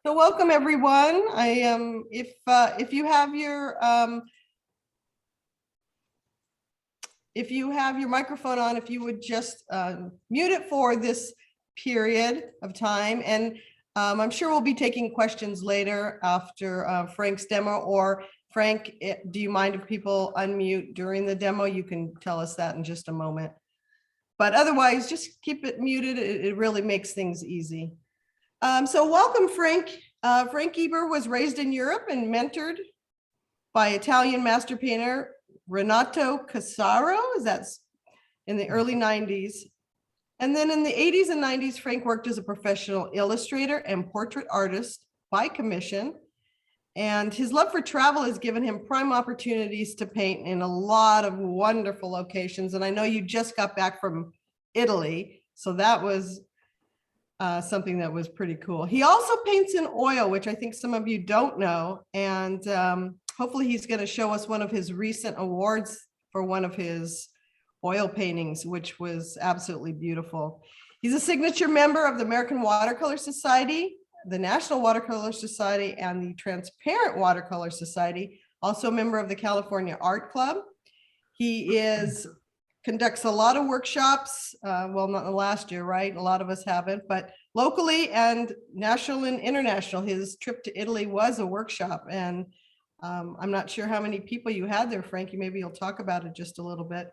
So welcome everyone. If you have your microphone on, if you would just mute it for this period of time, and I'm sure we'll be taking questions later after Frank's demo. Or Frank, do you mind if people unmute during the demo? You can tell us that in just a moment. But otherwise, just keep it muted. It really makes things easy. So welcome, Frank. Frank Eber was raised in Europe and mentored by Italian master painter Renato Casaro. That's in the early 90s. And then in the 80s and 90s, Frank worked as a professional illustrator and portrait artist by commission. And his love for travel has given him prime opportunities to paint in a lot of wonderful locations. And I know you just got back from Italy, so that was something that was pretty cool. He also paints in oil, which I think some of you don't know. And hopefully he's going to show us one of his recent awards for one of his oil paintings, which was absolutely beautiful. He's a signature member of the American Watercolor Society, the National Watercolor Society, and the Transparent Watercolor Society, also a member of the California Art Club. He conducts a lot of workshops, well, not in the last year, right? A lot of us haven't, but locally and national and international. His trip to Italy was a workshop, and I'm not sure how many people you had there, Frankie. Maybe you'll talk about it just a little bit.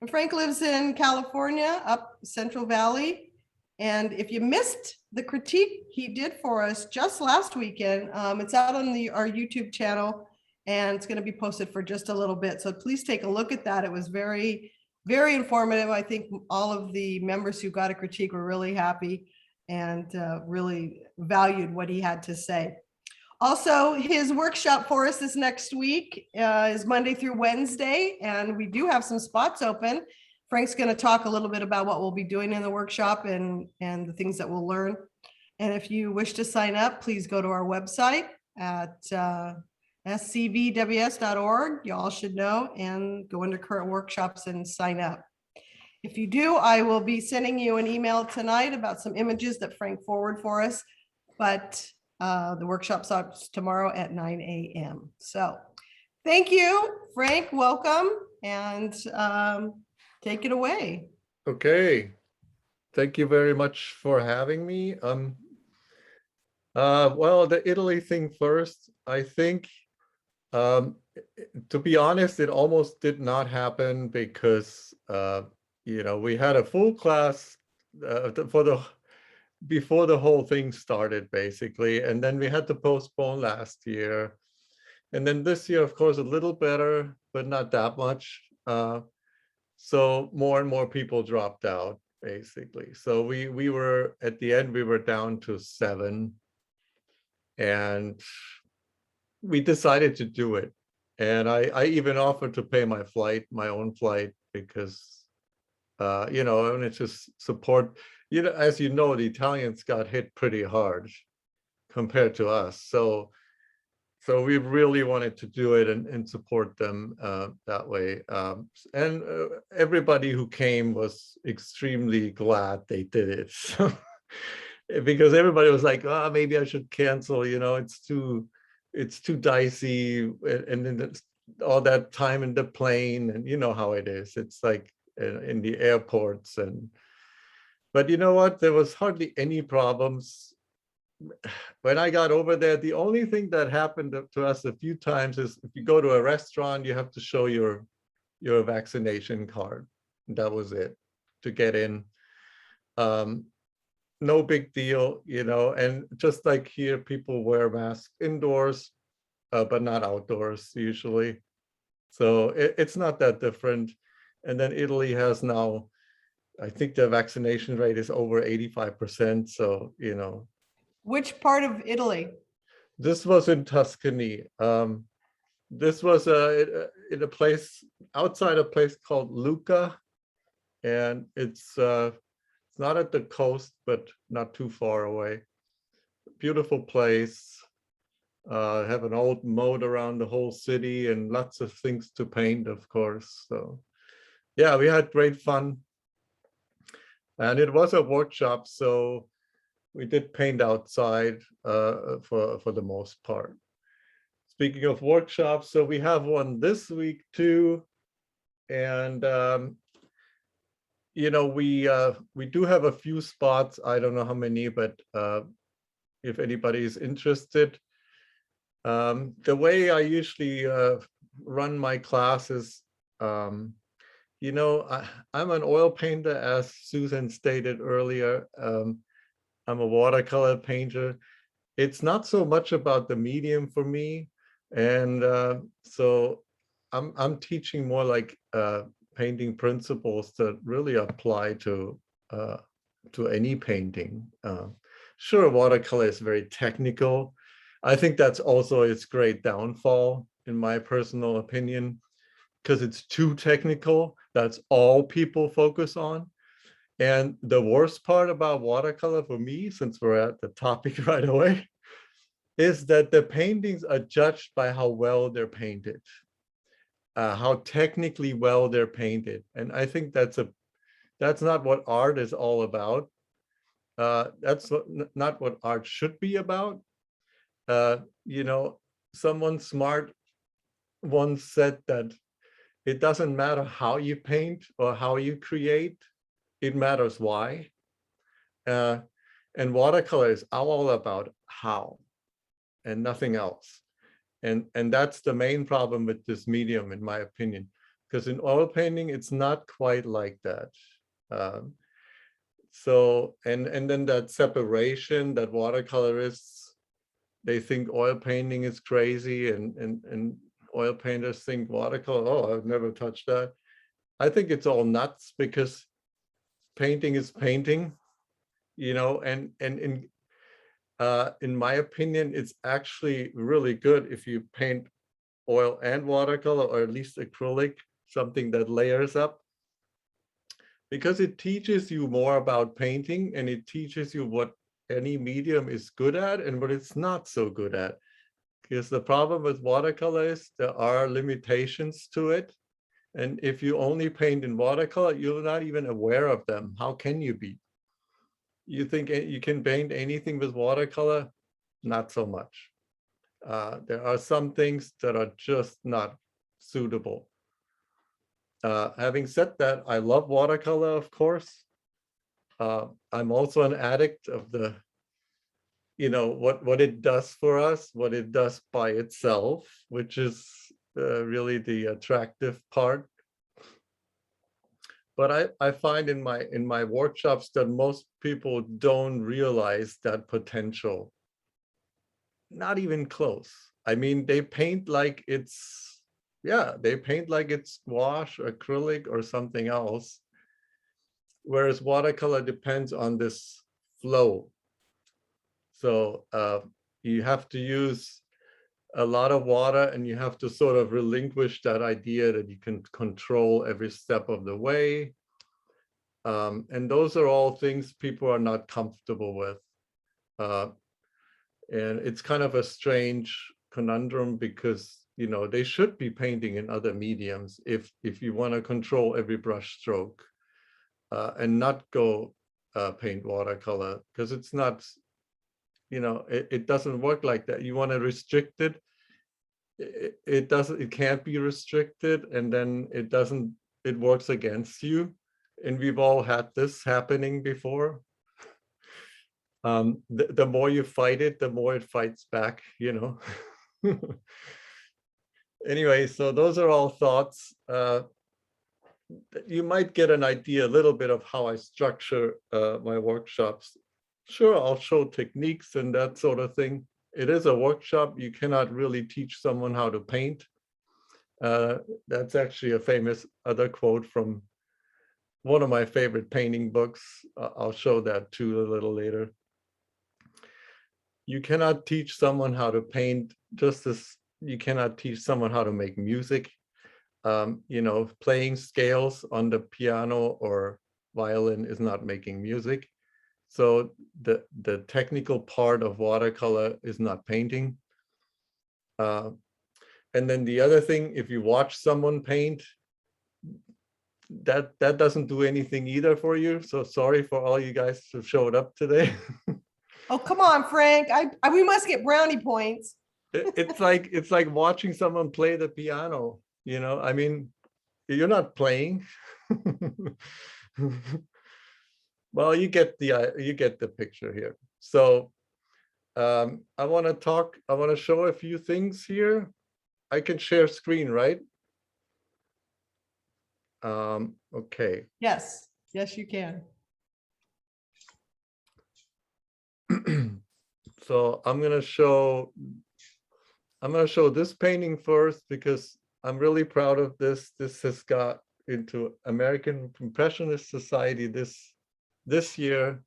And Frank lives in California, up Central Valley. And if you missed the critique he did for us just last weekend, it's out on our YouTube channel, and it's going to be posted for just a little bit. So please take a look at that. It was very, very informative. I think all of the members who got a critique were really happy and really valued what he had to say. Also, his workshop for us this next week is Monday through Wednesday, and we do have some spots open. Frank's going to talk a little bit about what we'll be doing in the workshop and the things that we'll learn. And if you wish to sign up, please go to our website at SCVWS.org. You all should know, and go into current workshops and sign up. If you do, I will be sending you an email tonight about some images that Frank forwarded for us, but the workshop starts tomorrow at 9 a.m. So thank you, Frank. Welcome, and take it away. Okay. Thank you very much for having me. Well, the Italy thing first, I think, to be honest, it almost did not happen because, we had a full class before the whole thing started, basically. And then we had to postpone last year. And then this year, of course, a little better, but not that much. So more and more people dropped out, basically. So we were, at the end, we were down to 7. And we decided to do it. And I even offered to pay my own flight, because, I wanted to support, as you know, the Italians got hit pretty hard compared to us. So we really wanted to do it and support them that way. And everybody who came was extremely glad they did it. So, because everybody was like, oh, maybe I should cancel, it's too dicey. And then all that time in the plane, and you know how it is. It's like in the airports. But you know what? There was hardly any problems. When I got over there, the only thing that happened to us a few times is if you go to a restaurant, you have to show your vaccination card. That was it to get in. No big deal, and just like here, people wear masks indoors, but not outdoors usually. So it's not that different. And then Italy has now, I think the vaccination rate is over 85%. So, Which part of Italy? This was in Tuscany. This was in a place outside a place called Lucca, and it's not at the coast, but not too far away. Beautiful place. Have an old moat around the whole city and lots of things to paint, of course. So yeah, we had great fun. And it was a workshop, so we did paint outside for the most part. Speaking of workshops, so we have one this week too. And you know, we do have a few spots. I don't know how many, but if anybody is interested, the way I usually run my classes, you know, I'm an oil painter, as Susan stated earlier. I'm a watercolor painter. It's not so much about the medium for me, and so I'm teaching more like painting principles that really apply to any painting. Sure, watercolor is very technical. I think that's also its great downfall, in my personal opinion, because it's too technical. That's all people focus on. And the worst part about watercolor for me, since we're at the topic right away, is that the paintings are judged by how well they're painted, how technically well they're painted. And I think that's not what art is all about. That's not what art should be about. You know, someone smart once said that it doesn't matter how you paint or how you create, it matters why. And watercolor is all about how and nothing else. And that's the main problem with this medium, in my opinion, because in oil painting, it's not quite like that. So, and then that separation that watercolorists, they think oil painting is crazy, and oil painters think watercolor, oh, I've never touched that. I think it's all nuts, because painting is painting, you know, and in my opinion, it's actually really good if you paint oil and watercolor, or at least acrylic, something that layers up, because it teaches you more about painting, and it teaches you what any medium is good at and what it's not so good at. Because the problem with watercolor is there are limitations to it. And if you only paint in watercolor, you're not even aware of them. How can you be? You think you can paint anything with watercolor? Not so much. There are some things that are just not suitable. Having said that, I love watercolor, of course. I'm also an addict of the, you know, what it does for us, what it does by itself, which is really the attractive part. But I find in my workshops that most people don't realize that potential. Not even close. I mean, they paint like it's, yeah, they paint like it's gouache, acrylic, or something else. Whereas watercolor depends on this flow. So you have to use a lot of water, and you have to sort of relinquish that idea that you can control every step of the way. And those are all things people are not comfortable with. And it's kind of a strange conundrum, because, you know, they should be painting in other mediums if you want to control every brush stroke, and not go paint watercolor, because it's not, you know, it doesn't work like that. You want to restrict it. It can't be restricted, and then it works against you. And we've all had this happening before. The more you fight it, the more it fights back, you know. Anyway, so those are all thoughts. You might get an idea a little bit of how I structure my workshops. Sure, I'll show techniques and that sort of thing. It is a workshop. You cannot really teach someone how to paint. That's actually a famous other quote from one of my favorite painting books. I'll show that too a little later. You cannot teach someone how to paint, just as you cannot teach someone how to make music. You know, playing scales on the piano or violin is not making music. So the technical part of watercolor is not painting. And then the other thing, if you watch someone paint, that doesn't do anything either for you. So sorry for all you guys who showed up today. Oh, come on, Frank. We must get brownie points. It's like watching someone play the piano, you know. I mean, you're not playing. Well, you get the picture here. So I want to show a few things here. I can share screen, right? Okay. Yes, yes, you can. So I'm gonna show this painting first because I'm really proud of this. This has got into American Impressionist Society this year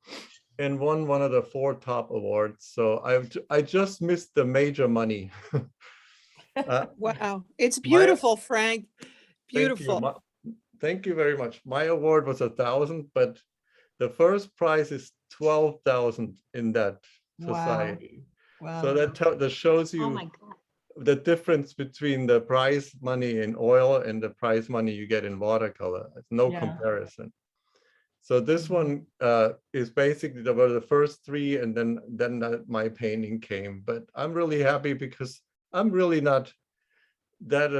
and won one of the 4 top awards. So I just missed the major money. Wow, it's My beautiful, Frank. Thank you. Beautiful. Thank you very much. My award was 1,000, but the first prize is 12,000 in that Wow. society. So Wow. that shows Oh you my God. the difference between the prize money in oil and the prize money you get in watercolor. It's no Yeah. comparison. So this Mhm. one is basically the first 3, and then my painting came. But I'm really happy because I'm really not that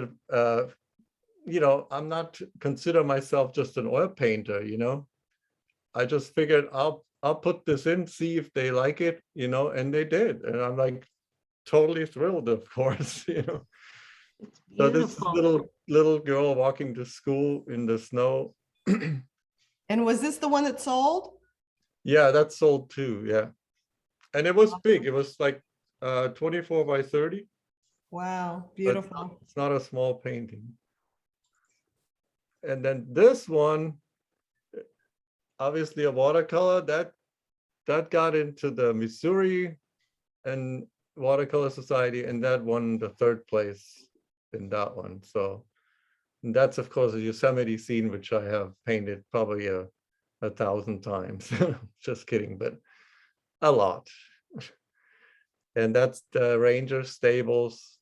you know, I'm not consider myself just an oil painter, you know. I just figured I'll put this in, see if they like it, you know, and they did. And I'm like totally thrilled, of course, you know. It's So this beautiful. little girl walking to school in the snow. And was this the one that sold? Yeah, that sold too, yeah. And it was big. It was like 24 by 30, Wow, but beautiful. it's not a small painting. And then this one, obviously a watercolor that got into the Missouri and Watercolor Society, and that won the 3rd place in that one. So that's of course a Yosemite scene, which I have painted probably 1,000 times. Just kidding, but a lot. And that's the ranger stables.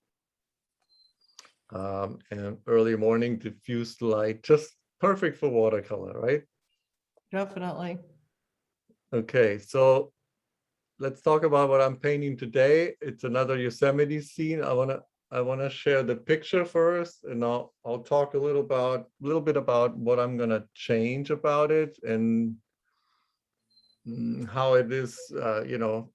And early morning diffused light, just perfect for watercolor, right? Definitely. Okay, so let's talk about what I'm painting today. It's another Yosemite scene. I wanna share the picture first, and I'll talk a little bit about what I'm gonna change about it and how it is, you know,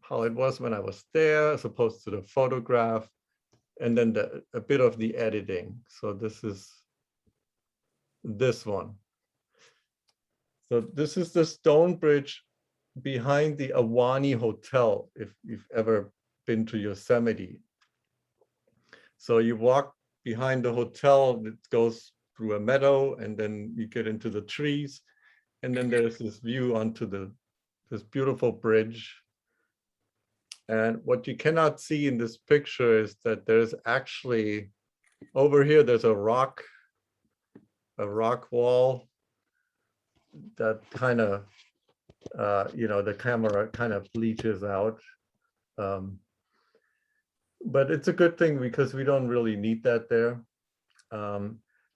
how it was when I was there, as opposed to the photograph, and then a bit of the editing. So this is this one. So this is the stone bridge behind the Awani Hotel, if you've ever been to Yosemite. So you walk behind the hotel, it goes through a meadow, and then you get into the trees, and then there's this view onto this beautiful bridge. And what you cannot see in this picture is that there's actually, over here, there's a rock wall that kind of, you know, the camera kind of bleaches out. But it's a good thing because we don't really need that there.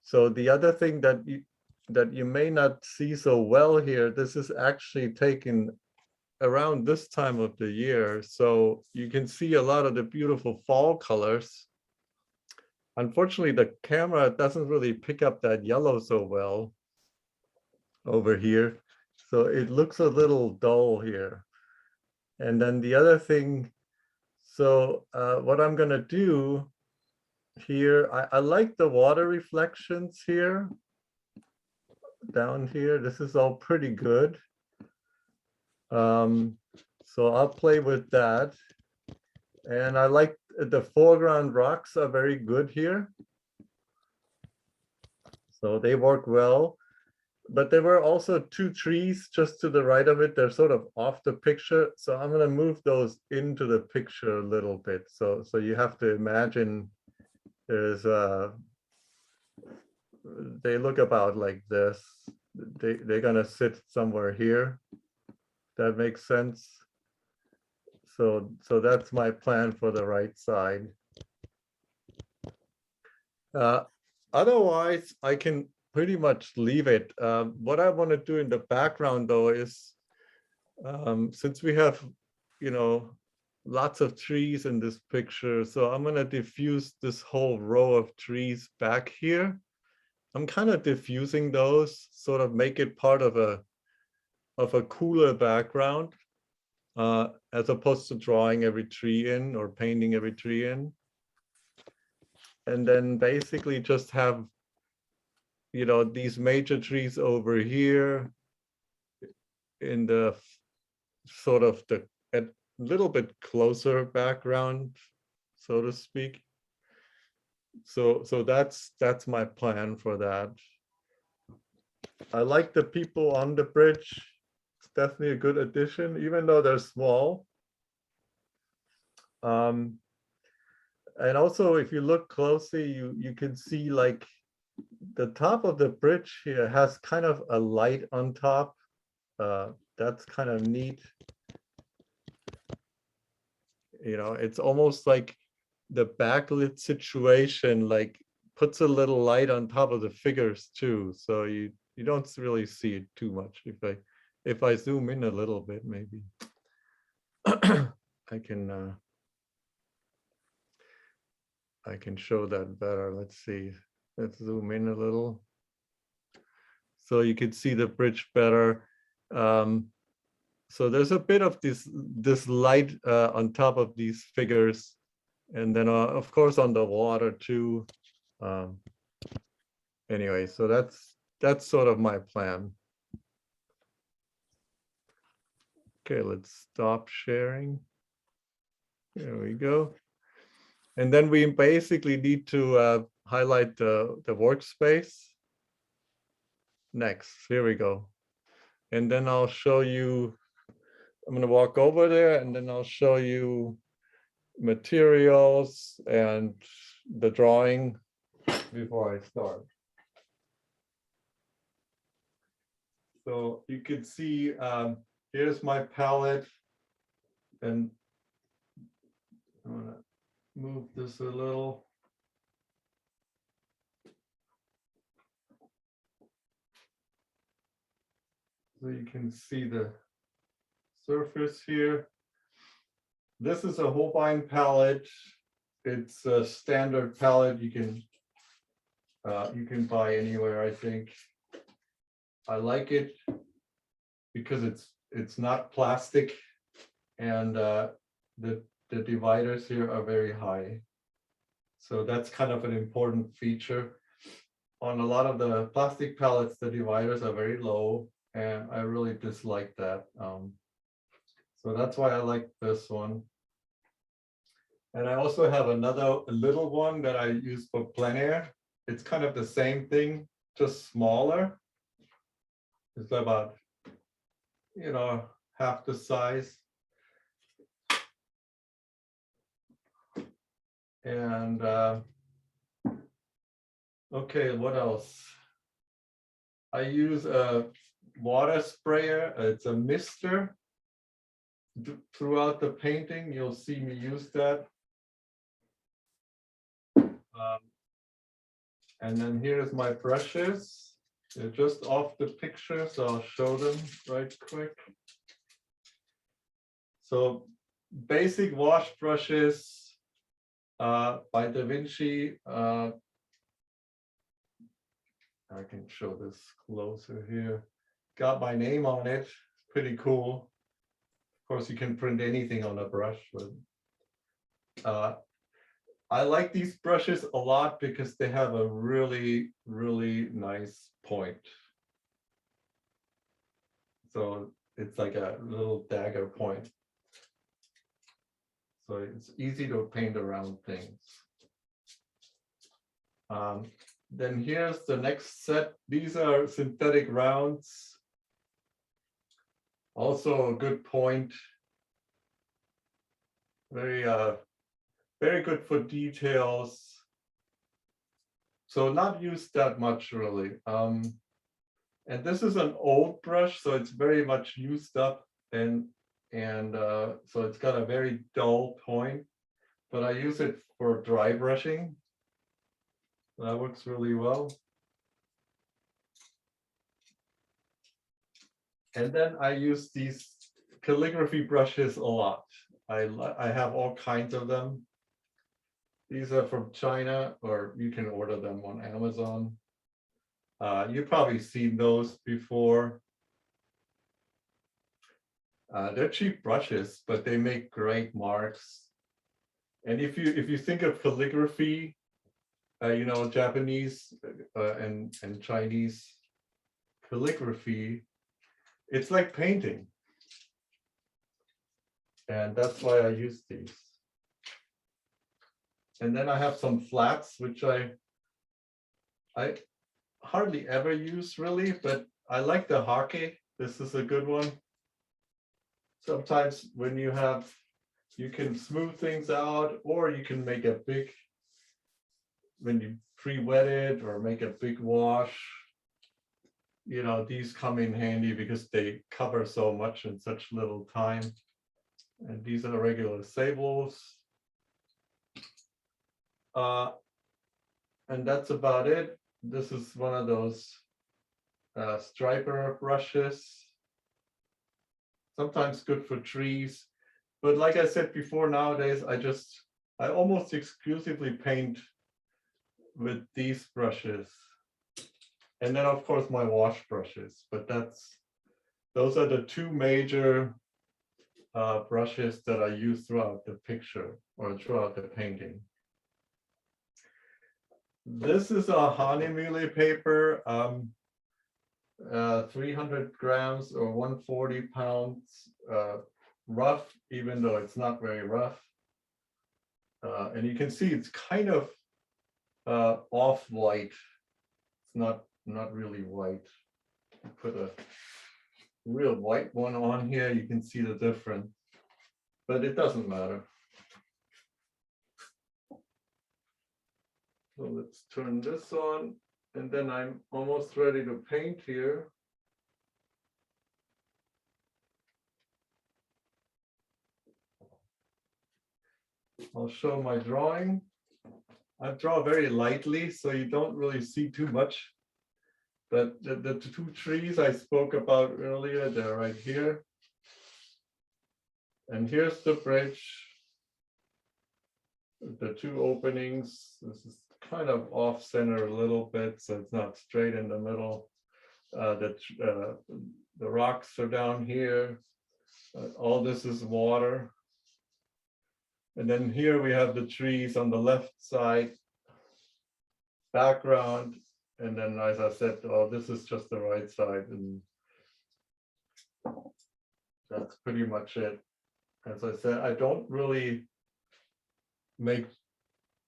So the other thing that you may not see so well here, this is actually taken around this time of the year. So you can see a lot of the beautiful fall colors. Unfortunately, the camera doesn't really pick up that yellow so well over here. So it looks a little dull here. And then the other thing, so what I'm gonna do here, I like the water reflections here, down here. This is all pretty good. So I'll play with that. And I like the foreground rocks are very good here. So they work well. But there were also 2 trees just to the right of it. They're sort of off the picture. So I'm going to move those into the picture a little bit. So you have to imagine there's they look about like this. They're going to sit somewhere here. That makes sense. So that's my plan for the right side. Otherwise, I can pretty much leave it. What I want to do in the background, though, is Since we have, you know, lots of trees in this picture, so I'm gonna diffuse this whole row of trees back here. I'm kind of diffusing those, sort of make it part of a cooler background, as opposed to drawing every tree in or painting every tree in. And then basically just have, you know, these major trees over here in the sort of the a little bit closer background, so to speak. So that's my plan for that. I like the people on the bridge. It's definitely a good addition, even though they're small. And also, if you look closely, you can see like the top of the bridge here has kind of a light on top. That's kind of neat. You know, it's almost like the backlit situation, like puts a little light on top of the figures too. So you don't really see it too much. If I zoom in a little bit, maybe I can show that better. Let's see. Let's zoom in a little. So you can see the bridge better. So there's a bit of this light on top of these figures. And then of course on the water too. Anyway, so that's sort of my plan. Okay, let's stop sharing. There we go. And then we basically need to highlight the workspace. Next, here we go. And then I'll show you, I'm gonna walk over there and then I'll show you materials and the drawing before I start. So you can see, here's my palette, and I'm gonna move this a little. So you can see the surface here. This is a Holbein palette. It's a standard palette you can buy anywhere, I think. I like it because it's not plastic, and the dividers here are very high. So that's kind of an important feature. On a lot of the plastic palettes, the dividers are very low, and I really dislike that. So that's why I like this one. And I also have another little one that I use for plein air. It's kind of the same thing, just smaller. It's about, you know, half the size. And okay, what else? I use a water sprayer. It's a mister. Throughout the painting, you'll see me use that. And then here's my brushes. They're just off the picture, so I'll show them right quick. So basic wash brushes by Da Vinci. I can show this closer here. Got my name on it. Pretty cool. Of course, you can print anything on a brush, but I like these brushes a lot because they have a really, really nice point. So it's like a little dagger point. So it's easy to paint around things. Then here's the next set. These are synthetic rounds. Also a good point. Very good for details. So not used that much really. And this is an old brush, so it's very much used up, and so it's got a very dull point, but I use it for dry brushing. That works really well. And then I use these calligraphy brushes a lot. I have all kinds of them. These are from China, or you can order them on Amazon. You've probably seen those before. They're cheap brushes, but they make great marks. And if you think of calligraphy, you know, Japanese and Chinese calligraphy, it's like painting. And that's why I use these. And then I have some flats, which I hardly ever use really, but I like the hake. This is a good one. Sometimes when you can smooth things out, or you can make a big, when you pre-wet it or make a big wash, you know, these come in handy because they cover so much in such little time. And these are regular sables. And that's about it. This is one of those striper brushes. Sometimes good for trees. But like I said before, nowadays, I almost exclusively paint with these brushes. And then of course my wash brushes, but those are the two major brushes that I use throughout the picture or throughout the painting. This is a Awani paper, 300 grams or 140 pounds, rough, even though it's not very rough. And you can see it's kind of off-white. It's not really white. Put a real white one on here, you can see the difference, but it doesn't matter. So let's turn this on, and then I'm almost ready to paint here. I'll show my drawing. I draw very lightly, so you don't really see too much. But the two trees I spoke about earlier, they're right here. And here's the bridge. The two openings. This is kind of off center a little bit, so it's not straight in the middle. The rocks are down here. All this is water. And then here we have the trees on the left side, background. And then, as I said, oh, this is just the right side. And that's pretty much it. As I said, I don't really make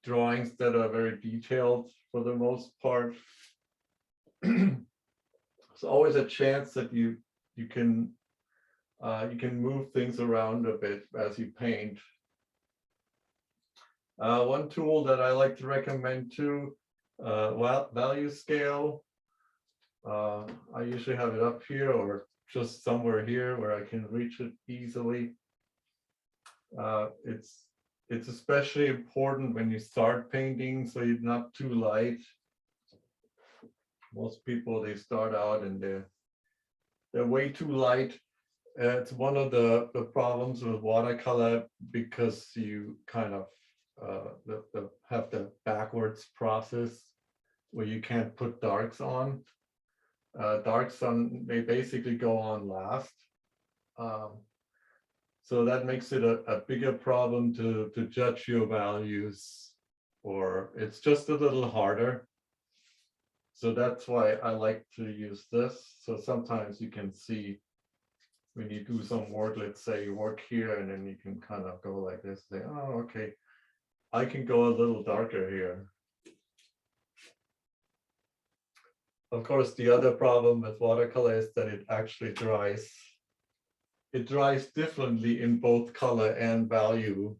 drawings that are very detailed for the most part. There's always a chance that you can move things around a bit as you paint. One tool that I like to recommend too, value scale. I usually have it up here or just somewhere here where I can reach it easily. It's especially important when you start painting, so you're not too light. Most people, they start out and they're way too light. It's one of the problems with watercolor, because you kind of have the backwards process where you can't put darks on. Darks on, they basically go on last. So that makes it a bigger problem to judge your values, or it's just a little harder. So that's why I like to use this. So sometimes you can see when you do some work, let's say you work here, and then you can kind of go like this, say, oh, okay, I can go a little darker here. Of course, the other problem with watercolor is that it actually dries. It dries differently in both color and value,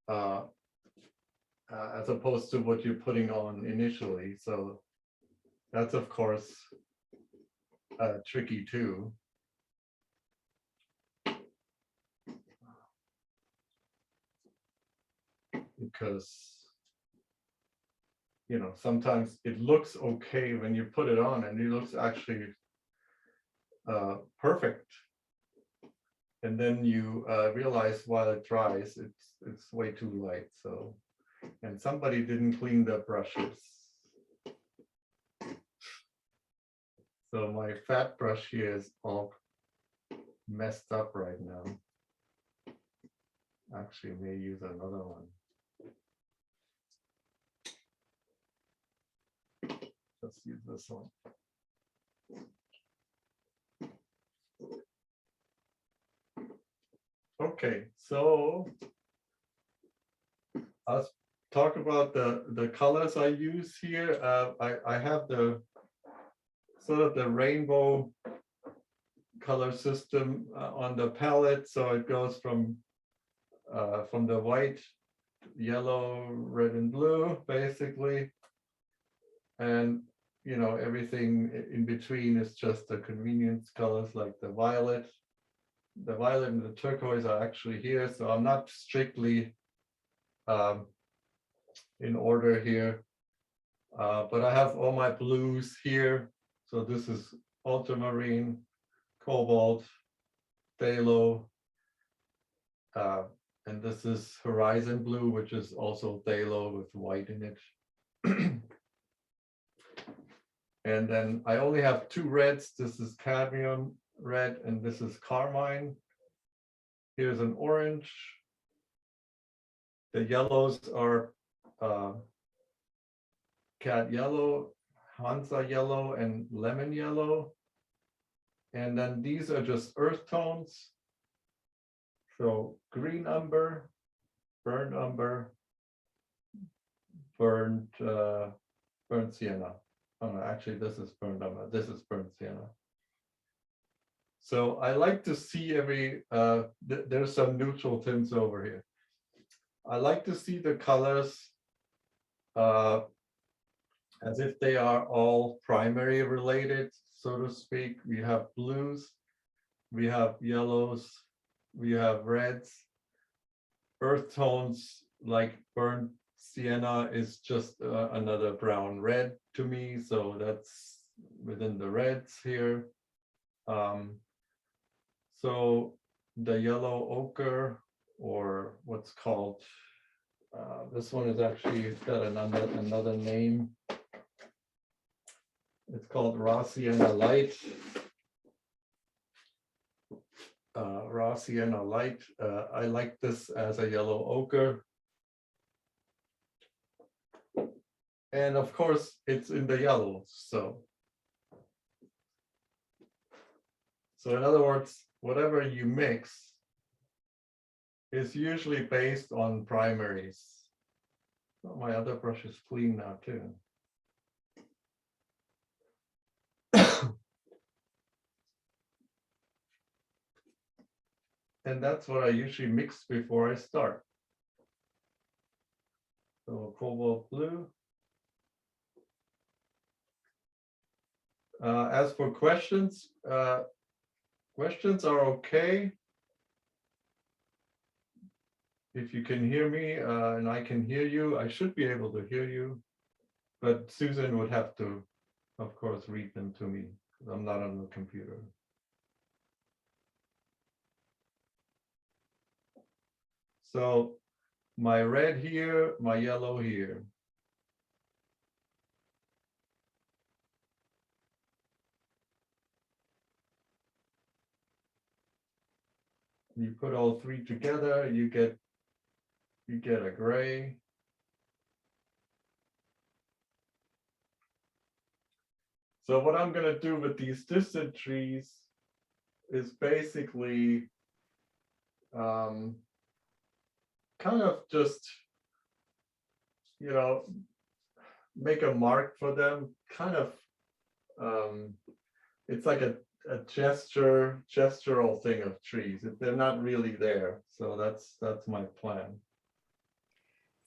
as opposed to what you're putting on initially. So that's, of course, tricky too. Because, you know, sometimes it looks okay when you put it on, and it looks actually perfect. And then you realize while it dries, it's way too light. So, and somebody didn't clean the brushes. So my fat brush here is all messed up right now. Actually, may use another one. Let's use this one. Okay, so I'll talk about the colors I use here. I have the sort of the rainbow color system on the palette, so it goes from the white, yellow, red, and blue, basically, and you know everything in between is just the convenience colors like the violet. The violet and the turquoise are actually here, so I'm not strictly in order here, but I have all my blues here. So this is ultramarine, cobalt, phthalo, and this is horizon blue, which is also phthalo with white in it. And then I only have two reds. This is cadmium red, and this is carmine. Here's an orange. The yellows are cat yellow, Hansa yellow, and lemon yellow. And then these are just earth tones. So green umber, burnt umber, burnt sienna. Oh no, actually this is burnt umber. This is burnt sienna. So I like to see every, there's some neutral tints over here. I like to see the colors as if they are all primary related, so to speak. We have blues, we have yellows, we have reds. Earth tones like burnt sienna is just another brown red to me, so that's within the reds here. So the yellow ochre, or what's called, this one is actually got another name. It's called raw sienna light. Raw sienna light. I like this as a yellow ochre. And of course, it's in the yellow. So in other words, whatever you mix is usually based on primaries. Oh, my other brush is clean now too. And that's what I usually mix before I start. So cobalt blue. As for questions, questions are okay. If you can hear me and I can hear you, I should be able to hear you. But Susan would have to, of course, read them to me because I'm not on the computer. So my red here, my yellow here. You put all three together, you get a gray. So what I'm going to do with these distant trees is basically kind of just, you know, make a mark for them, kind of, it's like a gestural thing of trees. They're not really there. So that's my plan.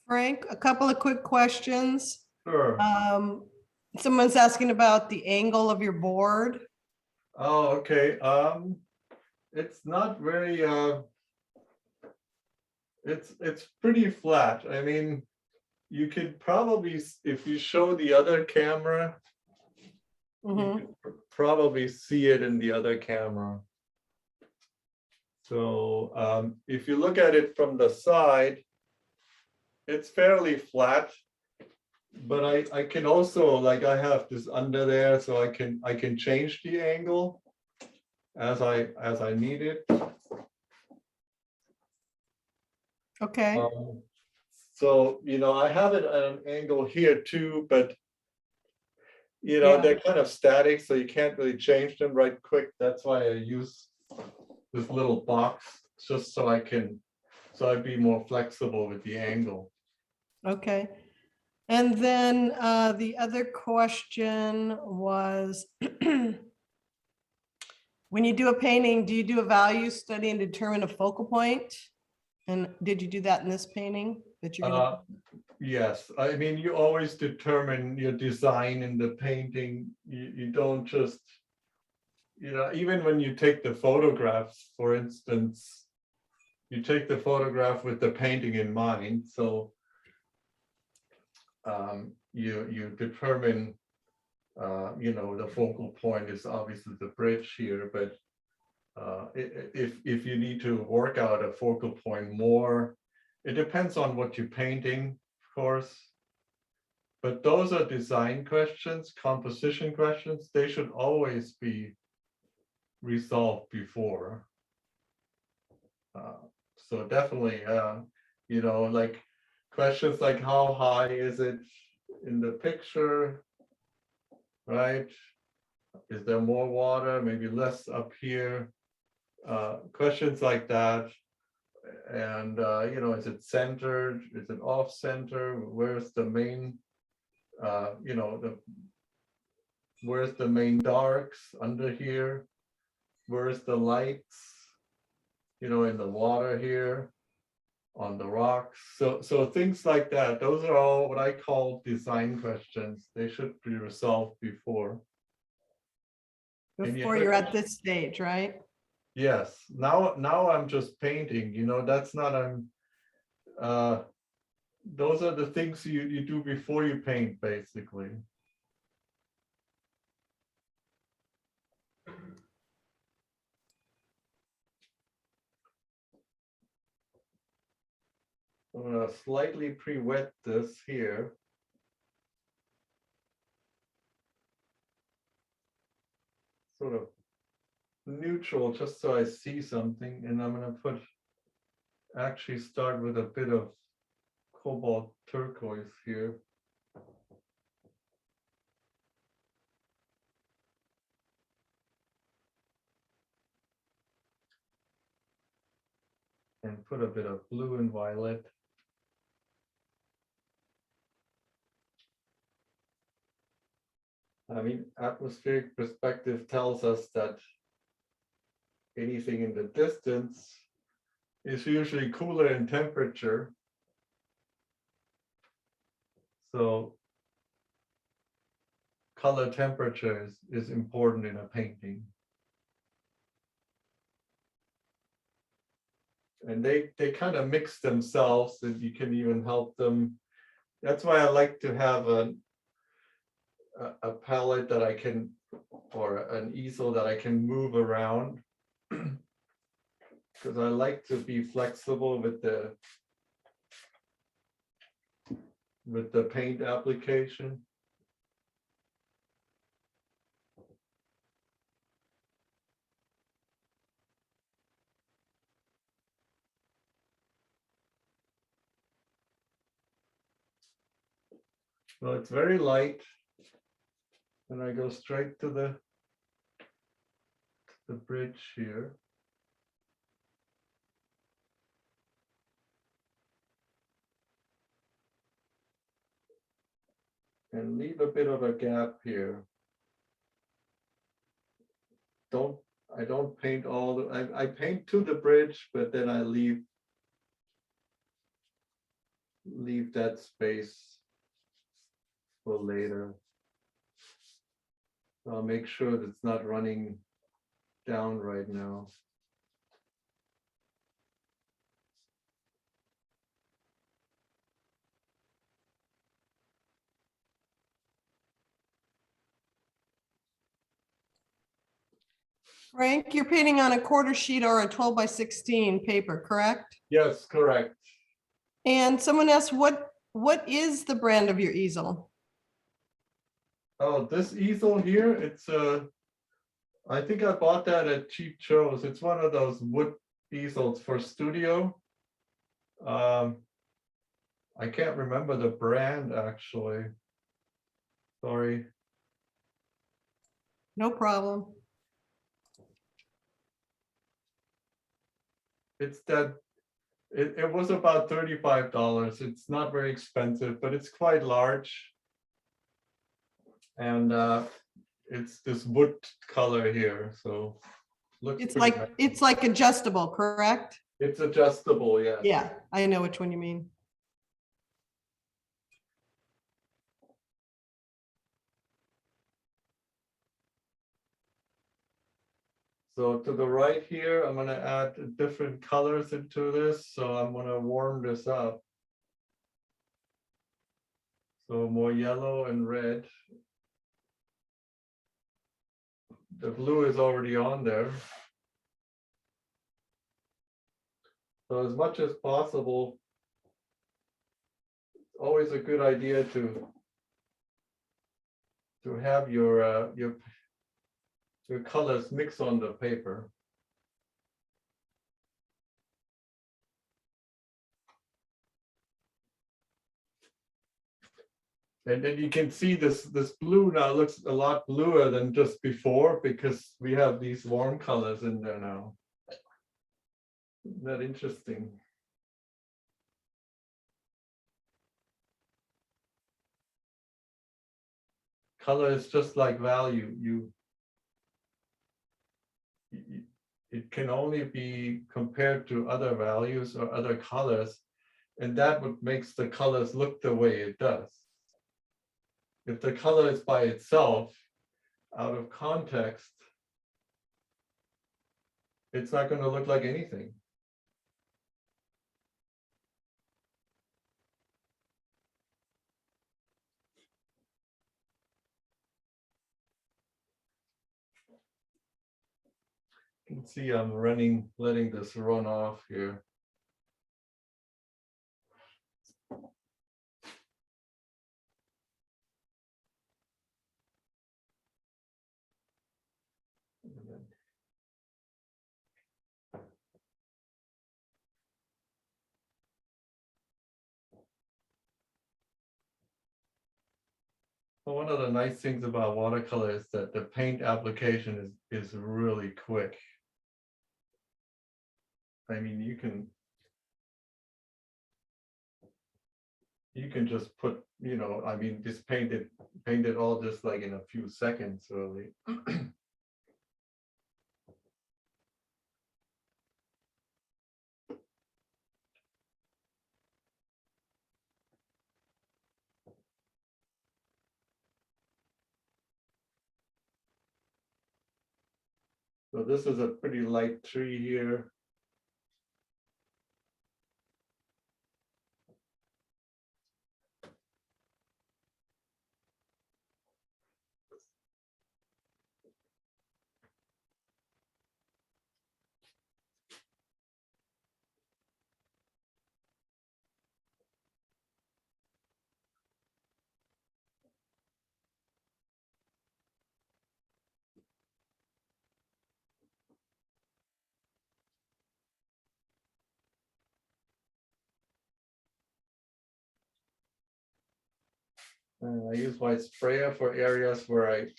Frank, a couple of quick questions. Sure. Someone's asking about the angle of your board. Oh, okay. It's not very, it's pretty flat. I mean, you could probably, if you show the other camera, you could probably see it in the other camera. So if you look at it from the side, it's fairly flat. But I can also, like, I have this under there, so I can change the angle as I need it. Okay, So, you know, I have it at an angle here too, but you know, Yeah. they're kind of static, so you can't really change them right quick. That's why I use this little box, just so I'd be more flexible with the angle. okay. And then the other question was, when you do a painting, do you do a value study and determine a focal point? And did you do that in this painting that you're gonna? Yes, I mean, you always determine your design in the painting. You don't just, you know, even when you take the photographs, for instance, you take the photograph with the painting in mind. So you determine, you know, the focal point is obviously the bridge here, but if you need to work out a focal point more, it depends on what you're painting, of course. But those are design questions, composition questions. They should always be resolved before. So definitely, you know, like questions like how high is it in the picture, right? Is there more water, maybe less up here? Questions like that. And, you know, is it centered? Is it off center? Where's the main, you know, where's the main darks under here? Where's the lights, you know, in the water here, on the rocks? So things like that. Those are all what I call design questions. They should be resolved before. Before you're at this stage, right? Yes, now I'm just painting, you know, that's not, those are the things you do before you paint, basically. I'm gonna slightly pre-wet this here. Sort of neutral, just so I see something, and I'm gonna actually start with a bit of cobalt turquoise here. And put a bit of blue and violet. I mean, atmospheric perspective tells us that anything in the distance is usually cooler in temperature. So color temperature is important in a painting. And they kind of mix themselves, and you can even help them. That's why I like to have a palette that I can, or an easel that I can move around, because I like to be flexible with the paint application. So it's very light, and I go straight to the bridge here. And leave a bit of a gap here. I don't paint all the, I paint to the bridge, but then I leave that space for later. So I'll make sure that it's not running down right now. Frank, you're painting on a quarter sheet or a 12 by 16 paper, correct? Yes, correct. And someone asked, what is the brand of your easel? Oh, this easel here, it's I think I bought that at Cheap Joe's. It's one of those wood easels for studio. I can't remember the brand actually. Sorry. No problem. It's that it was about $35. It's not very expensive, but it's quite large. And it's this wood color here, so looks It's pretty like, nice. it's like adjustable, correct? It's adjustable, yes. Yeah, I know which one you mean. So to the right here, I'm gonna add different colors into this. So I'm gonna warm this up. So more yellow and red. The blue is already on there. So as much as possible, it's always a good idea to have your colors mix on the paper. And then you can see this blue now looks a lot bluer than just before because we have these warm colors in there now. Isn't that interesting? Color is just like value. It can only be compared to other values or other colors, and that what makes the colors look the way it does. If the color is by itself, out of context, it's not going to look like anything. You can see I'm letting this run off here. Well, one of the nice things about watercolor is that the paint application is really quick. I mean, you can just put, I mean, just paint it all just like in a few seconds, really. So this is a pretty light tree here. I use my sprayer for areas where I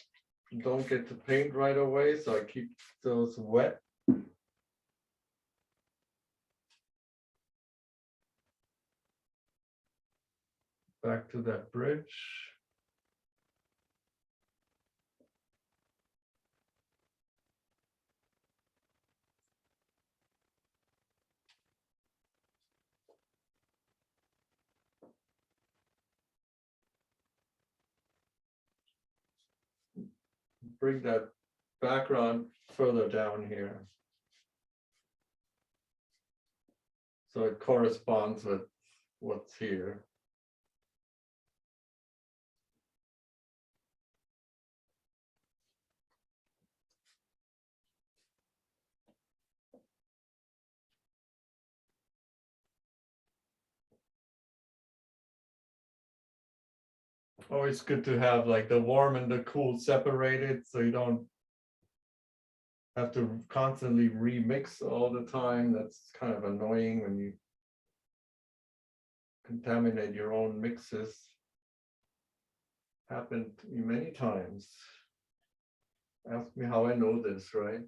don't get to paint right away, so I keep those wet. Back to that bridge. Bring that background further down here. So it corresponds with what's here. Always good to have like the warm and the cool separated, so you don't have to constantly remix all the time. That's kind of annoying when you contaminate your own mixes. Happened to me many times. Ask me how I know this, right?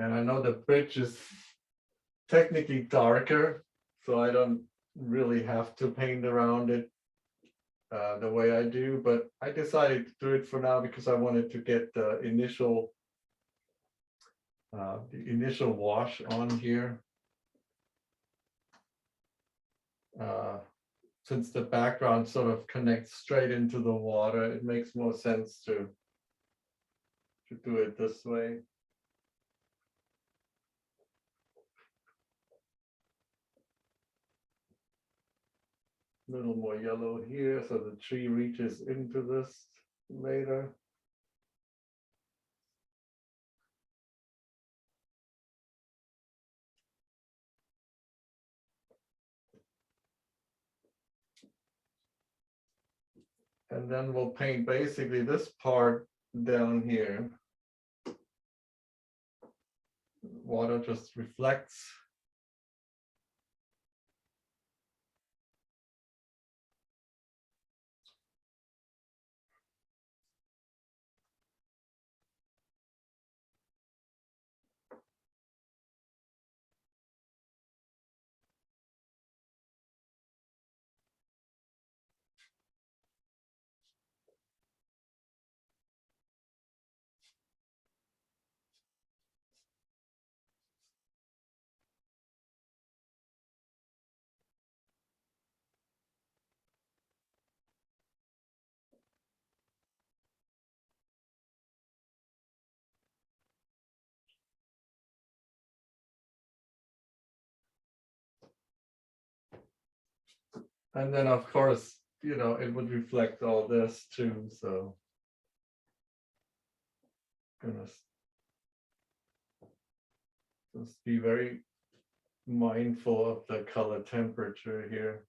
And I know the bridge is technically darker, so I don't really have to paint around it the way I do, but I decided to do it for now because I wanted to get the initial wash on here. Since the background sort of connects straight into the water, it makes more sense to do it this way. A little more yellow here, so the tree reaches into this later. And then we'll paint basically this part down here. Water just reflects. And then of course, it would reflect all this too, so. Gonna just be very mindful of the color temperature here.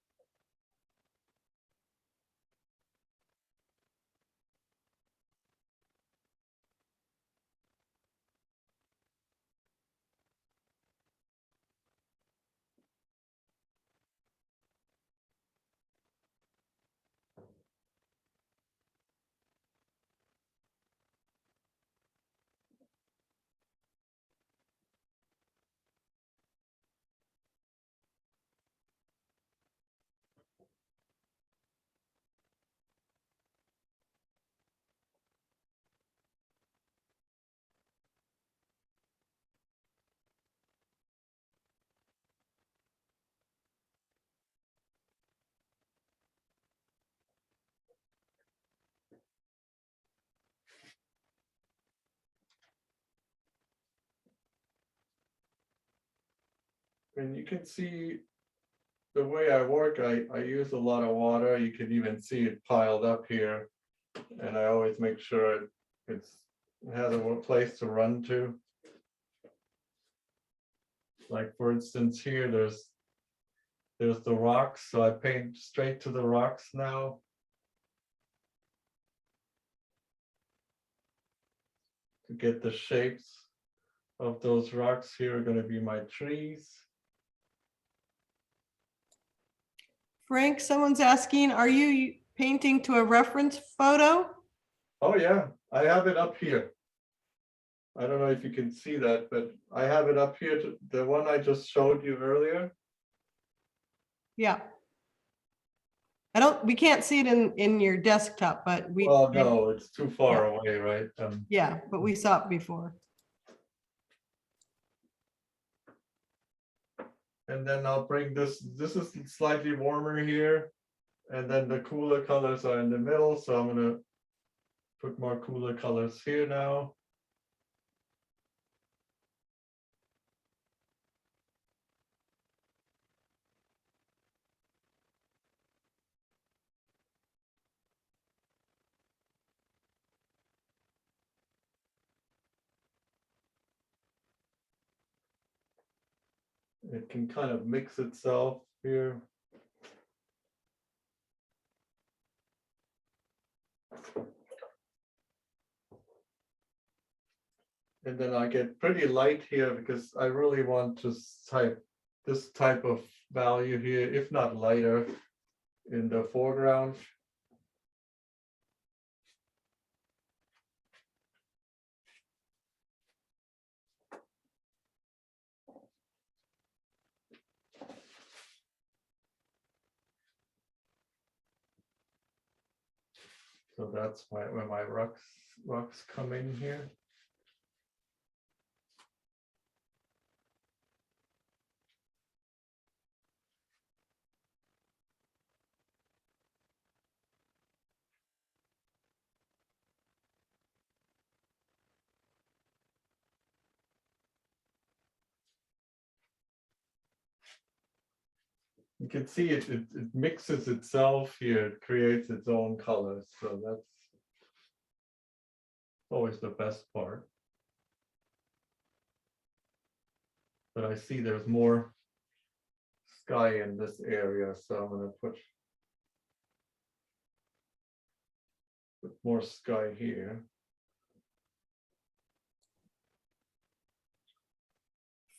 And you can see the way I work, I use a lot of water. You can even see it piled up here. And I always make sure it has a place to run to. Like for instance, here there's the rocks, so I paint straight to the rocks now. To get the shapes of those rocks here are going to be my trees. Frank, someone's asking, are you painting to a reference photo? Oh yeah, I have it up here. I don't know if you can see that, but I have it up here, the one I just showed you earlier. Yeah. We can't see it in your desktop, but Well, no, it's too far Yeah. away, right? Yeah, but we saw it before. And then I'll bring this is slightly warmer here. And then the cooler colors are in the middle. So I'm gonna put more cooler colors here now. It can kind of mix itself here. And then I get pretty light here because I really want to type this type of value here, if not lighter, in the foreground. So that's where my rocks come in here. You can see it mixes itself here, it creates its own colors. So that's always the best part. But I see there's more sky in this area, so I'm going to put more sky here.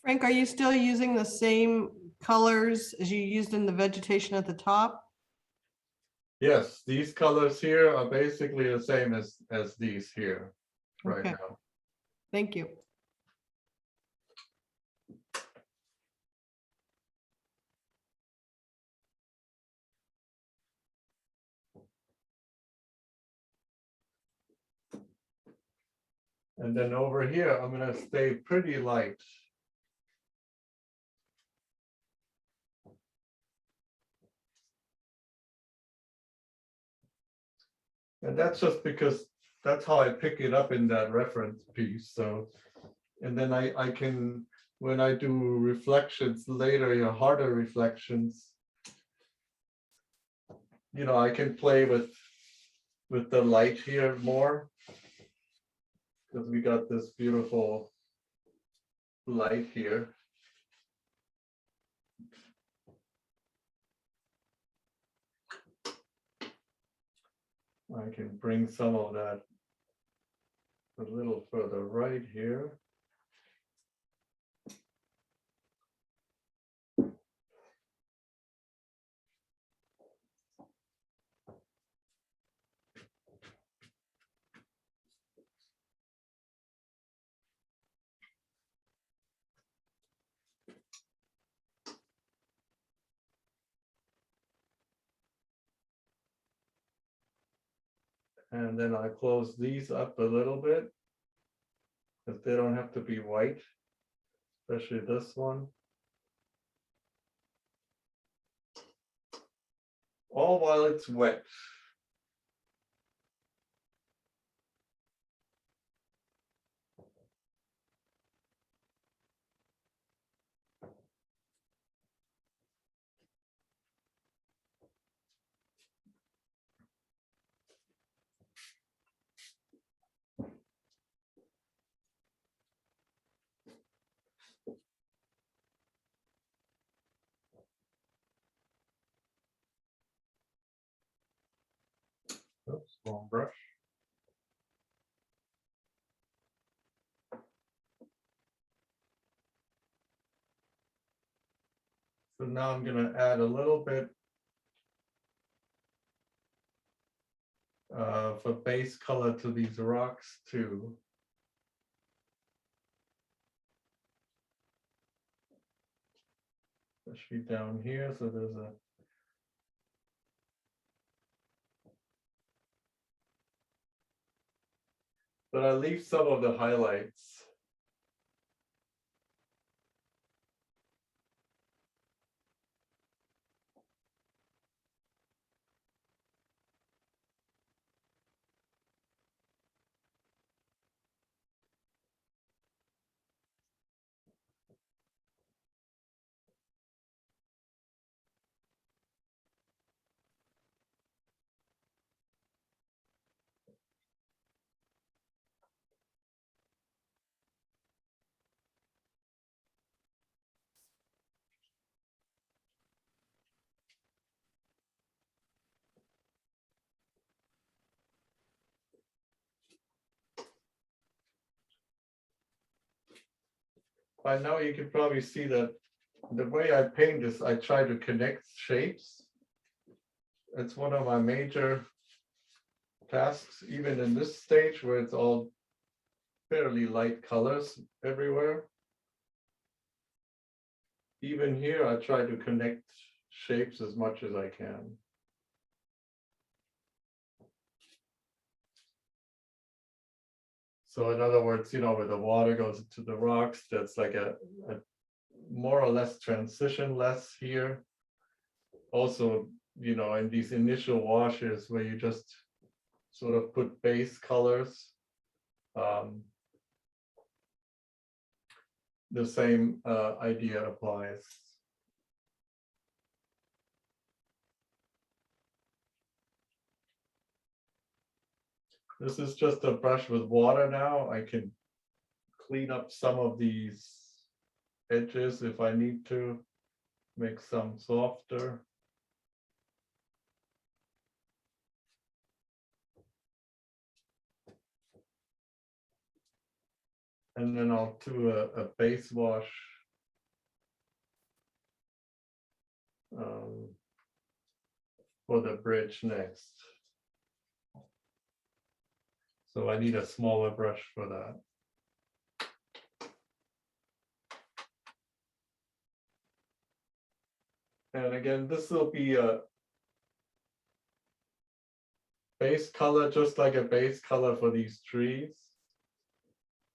Frank, are you still using the same colors as you used in the vegetation at the top? Yes, these colors here are basically the same as these here right Okay. now. Thank you. And then over here, I'm going to stay pretty light. And that's just because that's how I pick it up in that reference piece. So, and then I can, when I do reflections later, harder reflections, I can play with the light here more, because we got this beautiful light here. I can bring some of that a little further right here. And then I close these up a little bit, because they don't have to be white, especially this one. All while it's wet. Oops, wrong brush. So now I'm going to add a little bit for base color to these rocks too. Especially down here, so there's a but I leave some of the highlights. by now you can probably see that the way I paint is I try to connect shapes. It's one of my major tasks, even in this stage where it's all fairly light colors everywhere. Even here, I try to connect shapes as much as I can. So in other words, where the water goes into the rocks, that's like a more or less transition-less here. Also, in these initial washes where you just sort of put base colors, the same idea applies. This is just a brush with water now. I can clean up some of these edges if I need to, make some softer. And then I'll do a base wash for the bridge next. So I need a smaller brush for that. And again, this will be a base color, just like a base color for these trees.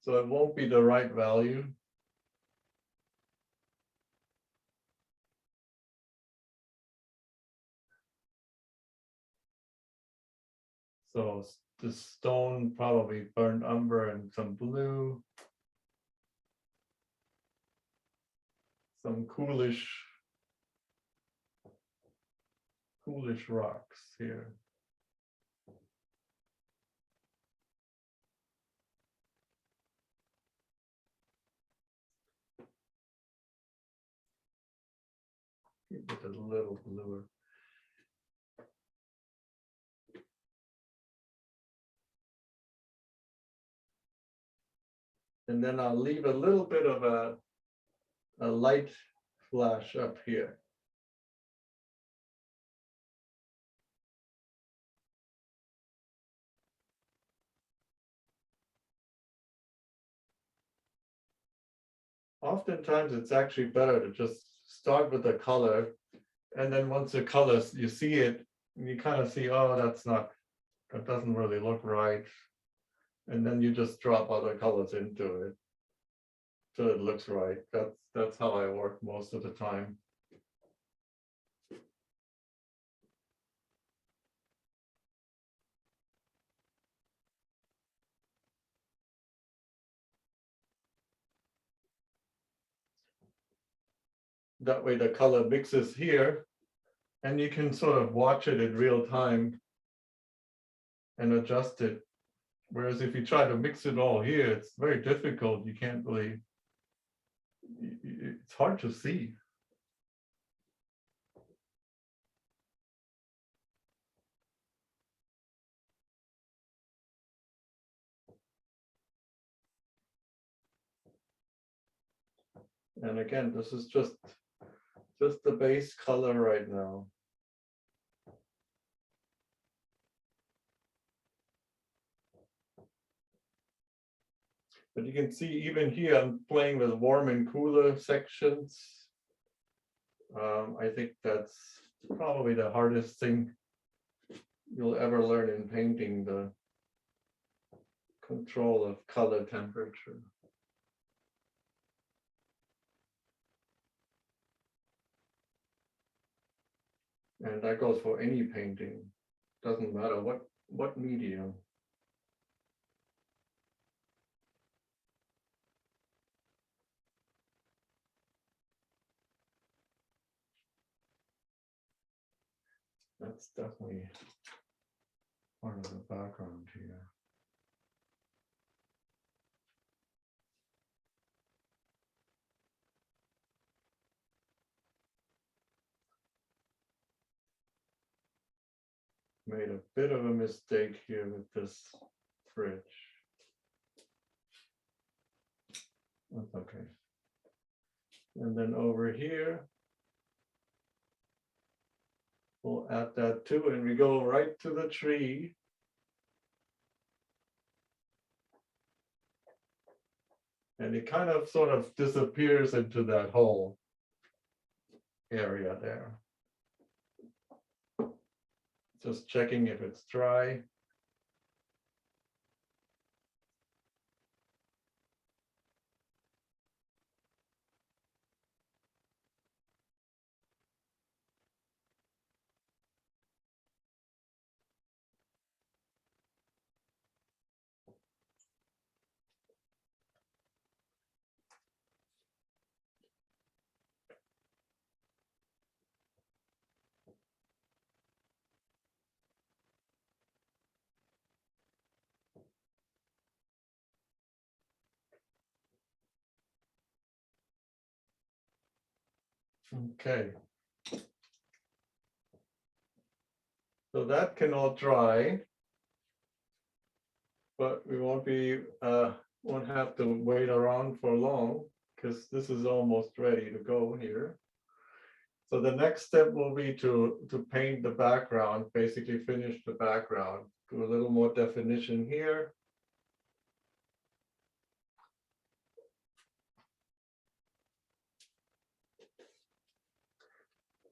So it won't be the right value. So the stone, probably burnt umber and some blue. Some coolish rocks here. Keep it a little bluer. And then I'll leave a little bit of a light flash up here. Oftentimes it's actually better to just start with the color, and then once the colors, you see it, and you kind of see, oh, that doesn't really look right. And then you just drop other colors into it so it looks right. That's how I work most of the time. That way the color mixes here, and you can sort of watch it in real time and adjust it. Whereas if you try to mix it all here, it's very difficult. You can't really, it's hard to see. And again, this is just the base color right now. But you can see even here, I'm playing with warm and cooler sections. I think that's probably the hardest thing you'll ever learn in painting, the control of color temperature. And that goes for any painting. Doesn't matter what medium. That's definitely part of the background here. Made a bit of a mistake here with this bridge. That's okay. And then over here, we'll add that too, and we go right to the tree. And it kind of sort of disappears into that whole area there. Just checking if it's dry. Okay. So that can all dry, but we won't have to wait around for long because this is almost ready to go here. So the next step will be to paint the background, basically finish the background, do a little more definition here.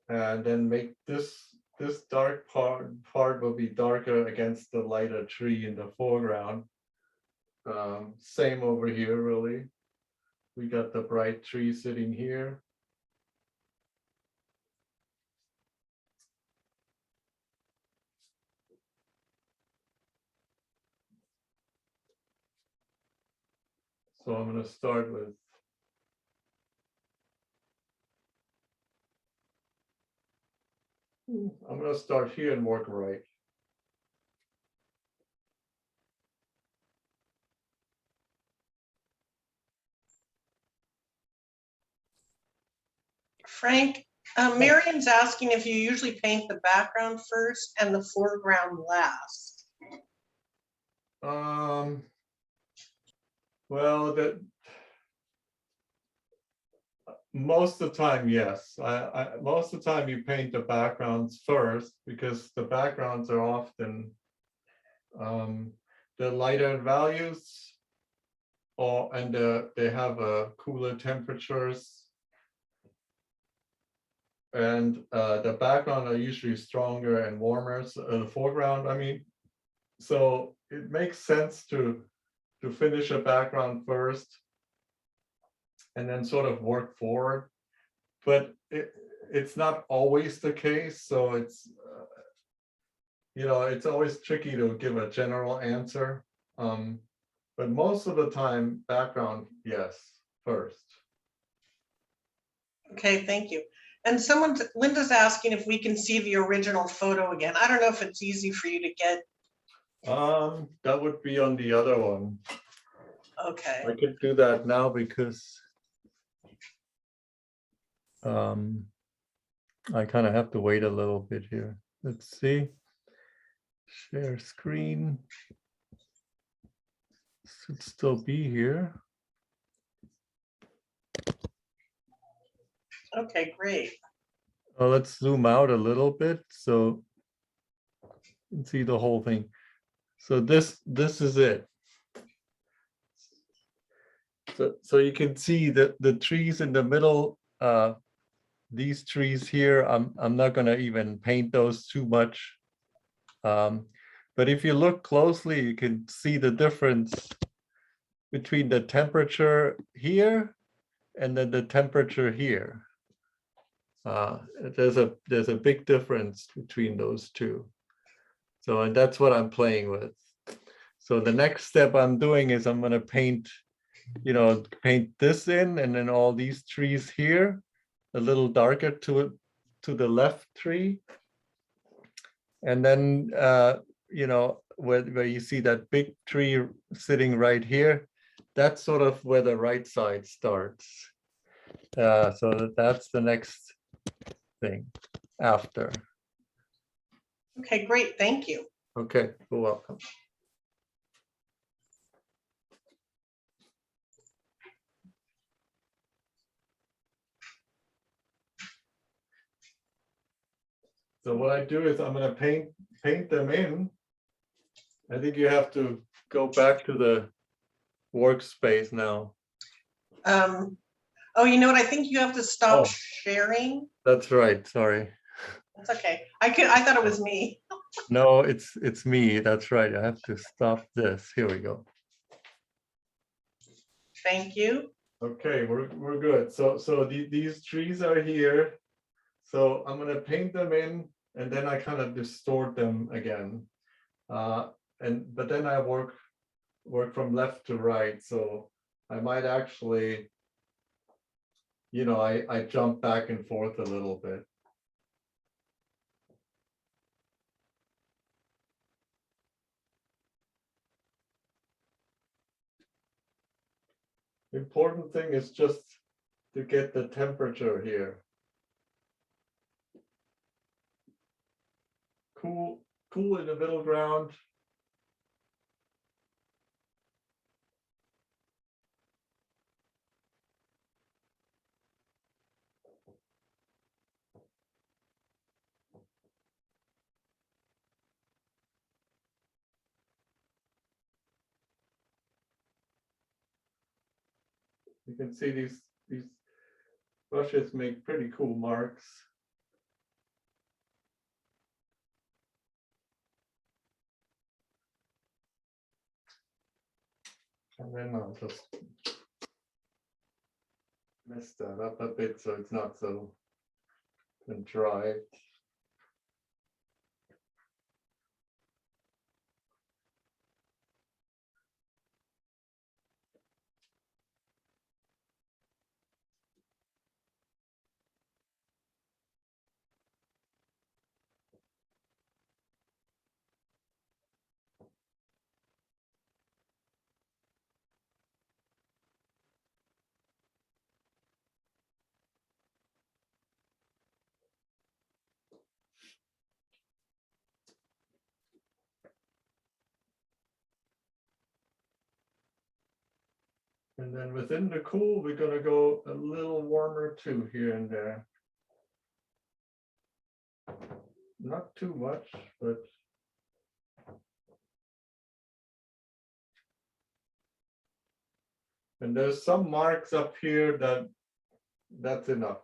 And then make this dark part will be darker against the lighter tree in the foreground. Same over here, really. We got the bright tree sitting here. So I'm going to start with here and work right. Frank, Miriam's asking if you usually paint the background first and the foreground last. Well, most of the time, yes. Most of the time you paint the backgrounds first because the backgrounds are often the lighter values, and they have cooler temperatures. And the background are usually stronger and warmer. So, the foreground, I mean, so it makes sense to finish a background first and then sort of work forward. But it's not always the case. So it's, it's always tricky to give a general answer. But most of the time, background, yes, first. Okay, thank you. And Linda's asking if we can see the original photo again. I don't know if it's easy for you to get. That would be on the other one. Okay. I could do that now because I kind of have to wait a little bit here. Let's see. Share screen. Should still be here. Okay, great. Well, let's zoom out a little bit so you can see the whole thing. So this is it. So you can see that the trees in the middle, these trees here, I'm not going to even paint those too much. But if you look closely, you can see the difference between the temperature here and then the temperature here. There's a big difference between those two. So, and that's what I'm playing with. So the next step I'm doing is I'm going to paint this in, and then all these trees here, a little darker to the left tree. And then, where you see that big tree sitting right here, that's sort of where the right side starts. So that's the next thing after. Okay, great. Thank you. Okay, you're welcome. So what I do is I'm gonna paint them in. I think you have to go back to the workspace now. Oh, you know what? I think you have to stop Oh. sharing. That's right, sorry. That's okay. I thought it was me. No, it's me, that's right. I have to stop this. Here we go. Thank you. Okay, we're good. So these trees are here. So I'm gonna paint them in and then I kind of distort them again. But then I work from left to right. So I might actually, you know, I jump back and forth a little bit. The important thing is just to get the temperature here. Cool in the middle ground. You can see these brushes make pretty cool marks. And then I'll just mess that up a bit so it's not so contrived. And then within the cool, we're gonna go a little warmer too here and there. Not too much, but and there's some marks up here that's enough.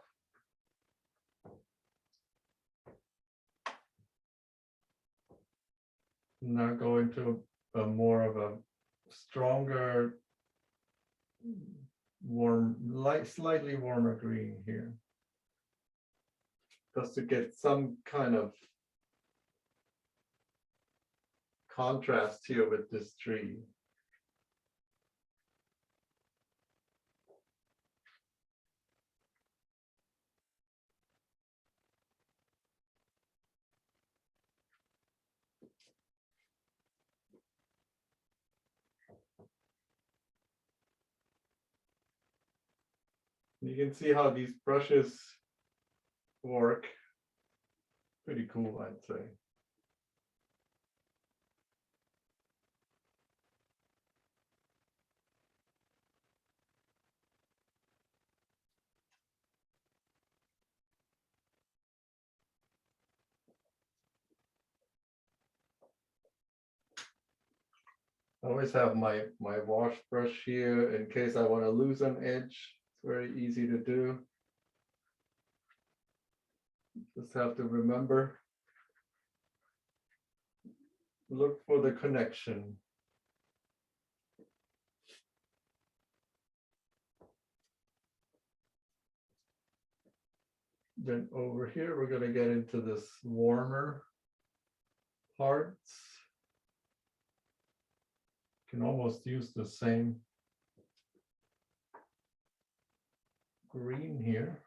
Now go into a more of a stronger, slightly warmer green here. Just to get some kind of contrast here with this tree. You can see how these brushes work. Pretty cool, I'd say. I always have my wash brush here in case I want to lose an edge. It's very easy to do. Just have to remember. Look for the connection. Then over here, we're going to get into this warmer parts. Can almost use the same green here.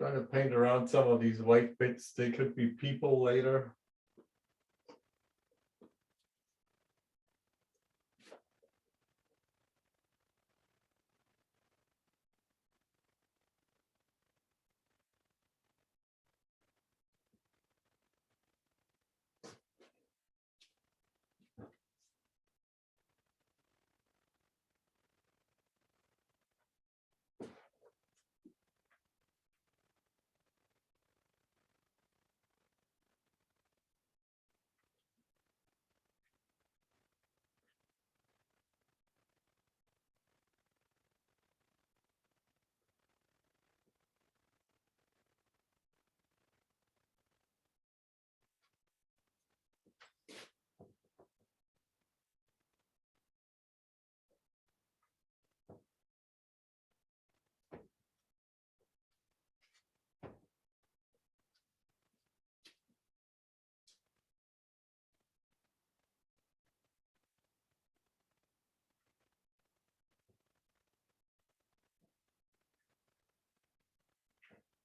Trying to paint around some of these white bits. They could be people later.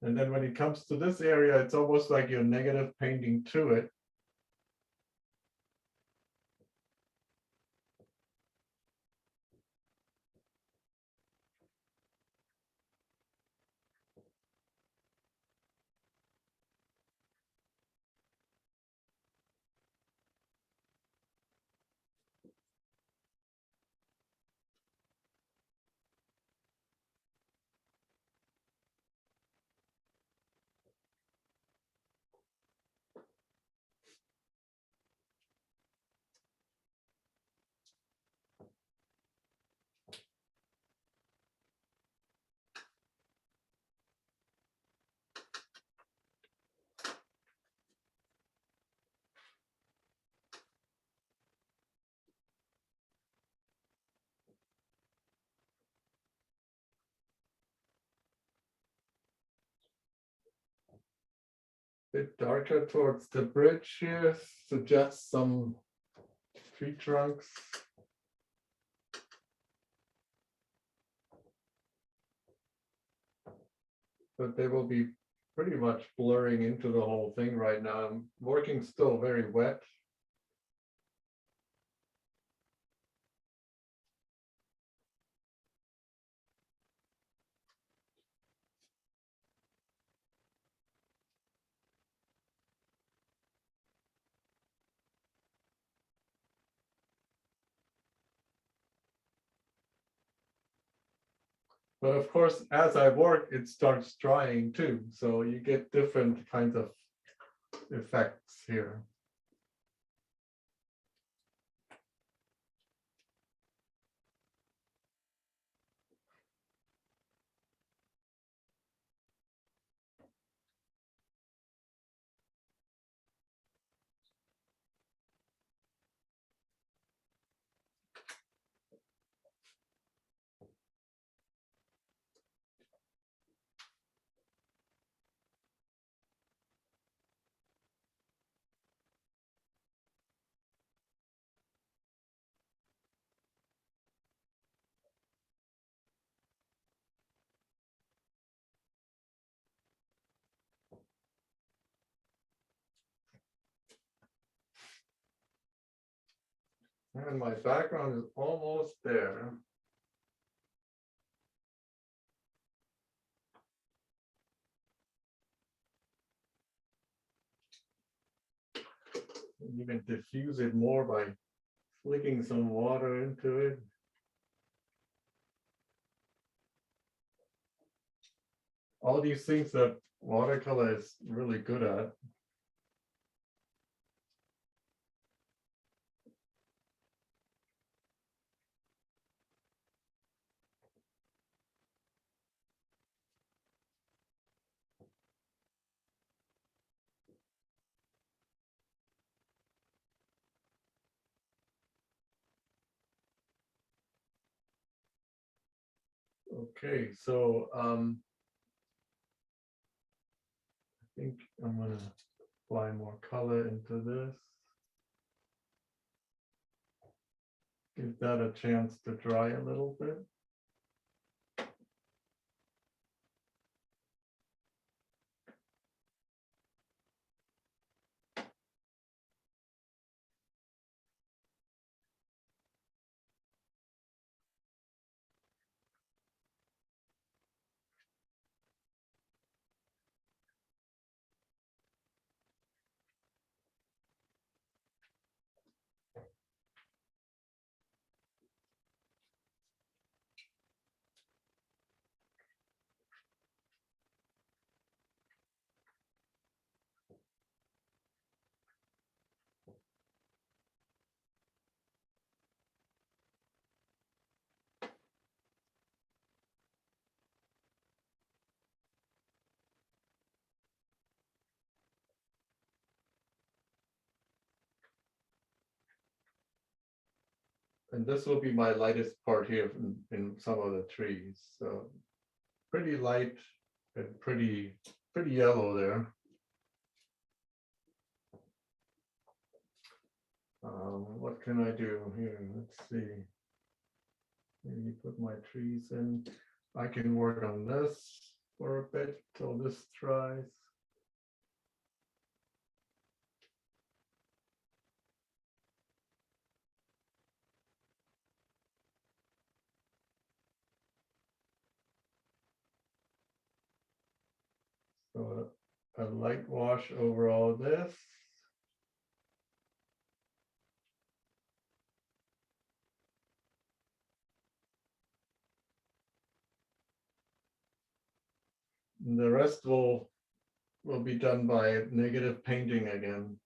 And then when it comes to this area, it's almost like you're negative painting to it. Bit darker towards the bridge here, suggests some tree trunks. But they will be pretty much blurring into the whole thing right now. I'm working still very wet. But of course, as I work, it starts drying too. So you get different kinds of effects here. And my background is almost there. You can diffuse it more by flicking some water into it. All these things that watercolor is really good at. Okay, so I think I'm gonna apply more color into this. Give that a chance to dry a little bit. And this will be my lightest part here in some of the trees. So pretty light and pretty yellow there. What can I do here? Let's see. Maybe put my trees in. I can work on this for a bit till this dries. So a light wash over all this. And the rest will be done by negative painting again.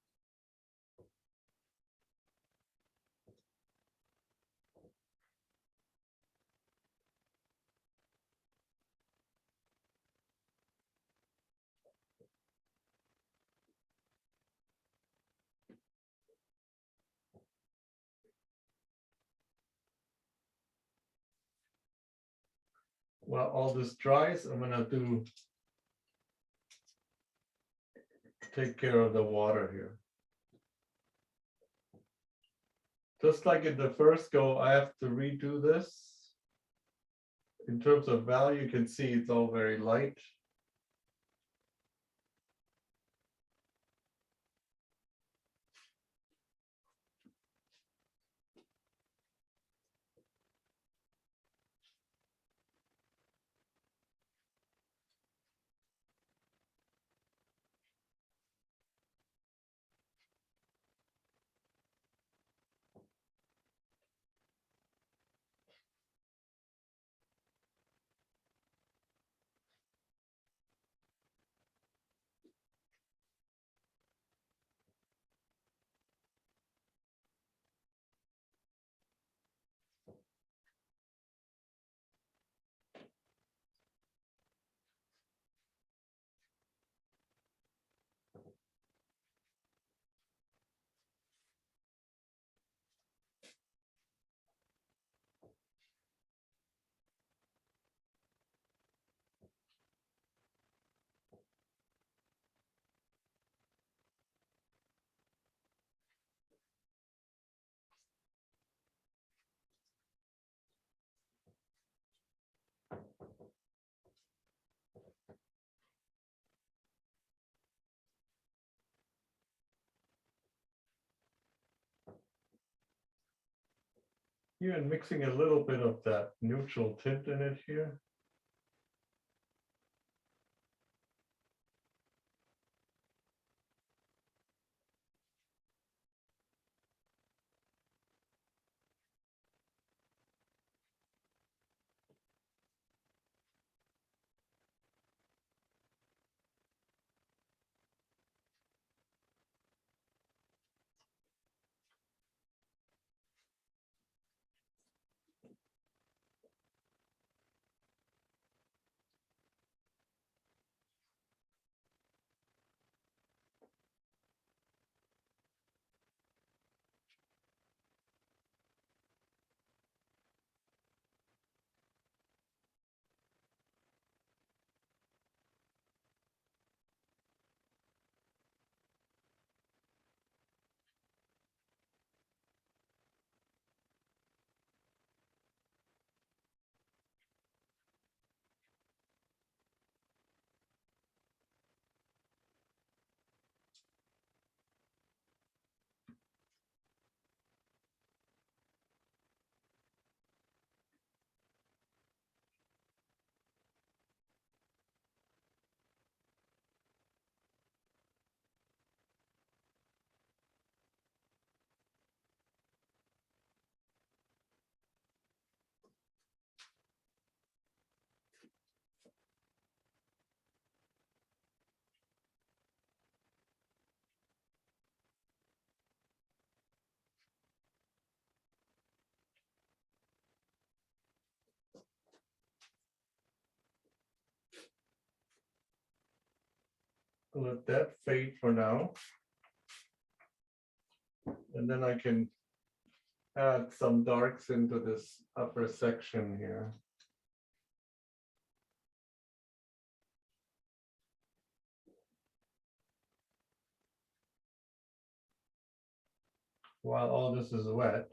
While all this dries, I'm gonna take care of the water here. Just like in the first go, I have to redo this. In terms of value, you can see it's all very light. Here and mixing a little bit of that neutral tint in it here. Let that fade for now. And then I can add some darks into this upper section here. While all this is wet.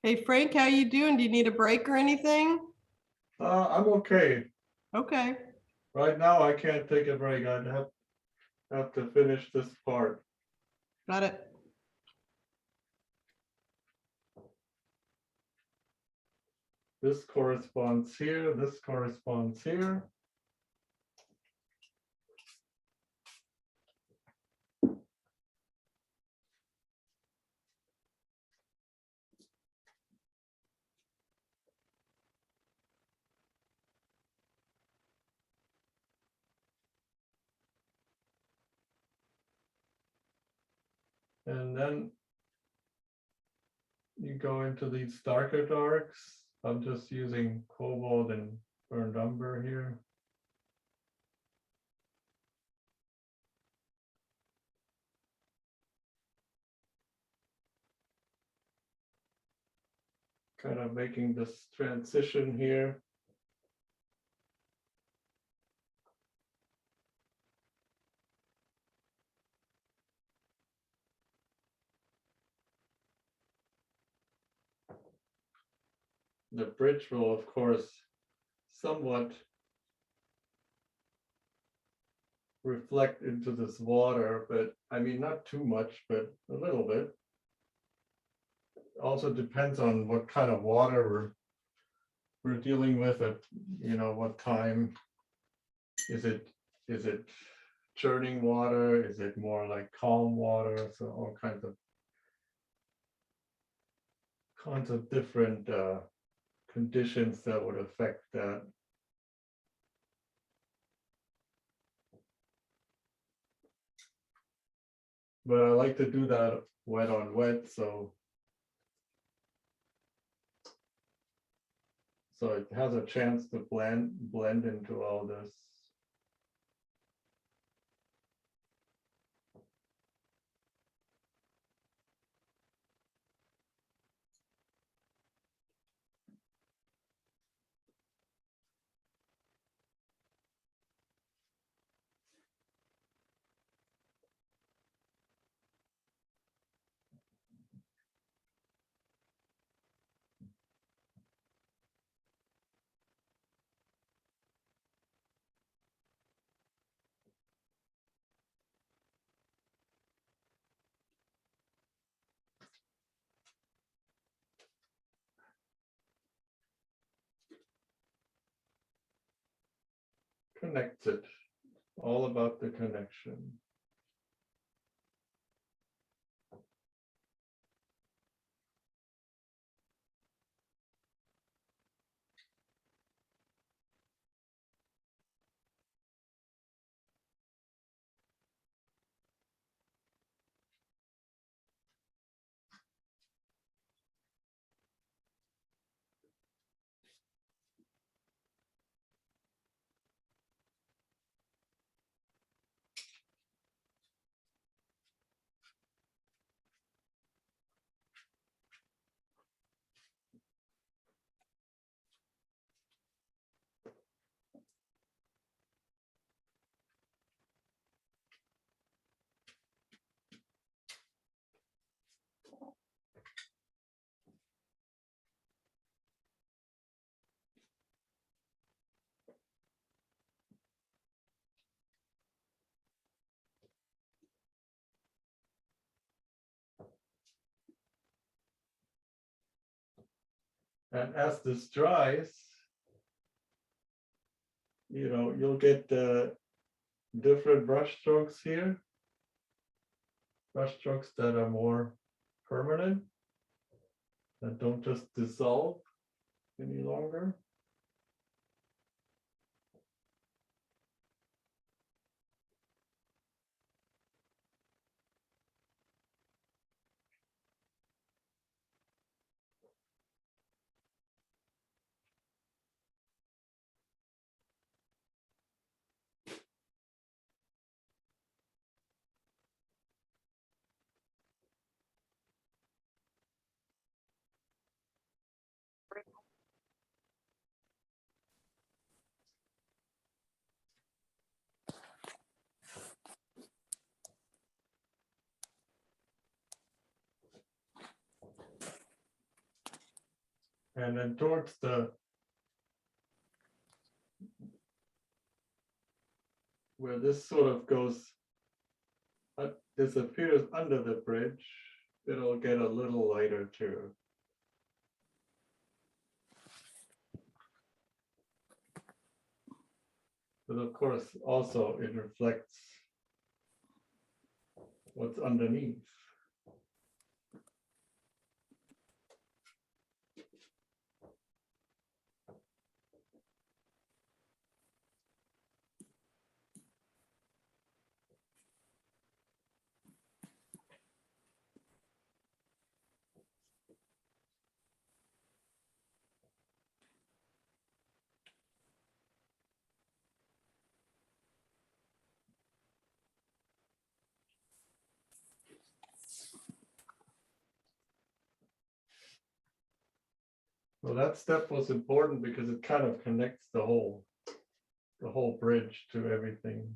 Hey Frank, how you doing? Do you need a break or anything? I'm okay. Okay, Right now, I can't take a break. I'd have to finish this part. got it. This corresponds here, this corresponds here. And then you go into these darker darks. I'm just using cobalt and burnt umber here. Kind of making this transition here. The bridge will, of course, somewhat reflect into this water, but I mean, not too much, but a little bit. Also depends on what kind of water we're dealing with at, what time. Is it churning water? Is it more like calm water? So all kinds of different conditions that would affect that. But I like to do that wet on wet, so it has a chance to blend into all this. Connects it, all about the connection. And as this dries, you'll get different brush strokes here. Brush strokes that are more permanent. that don't just dissolve any longer. And then towards the where this sort of goes, disappears under the bridge, it'll get a little lighter too. But of course, also it reflects what's underneath. Well, that step was important because it kind of connects the whole bridge to everything.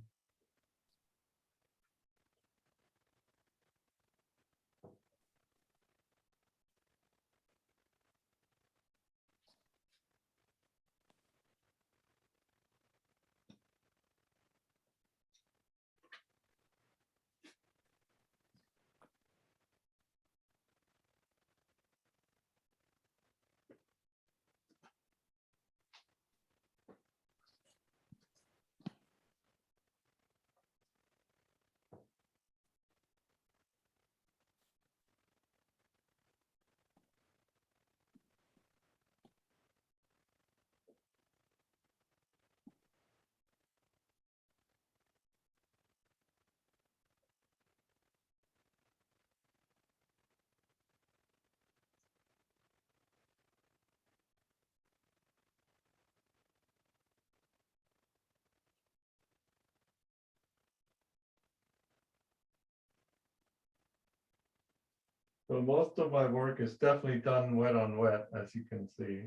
So most of my work is definitely done wet on wet, as you can see.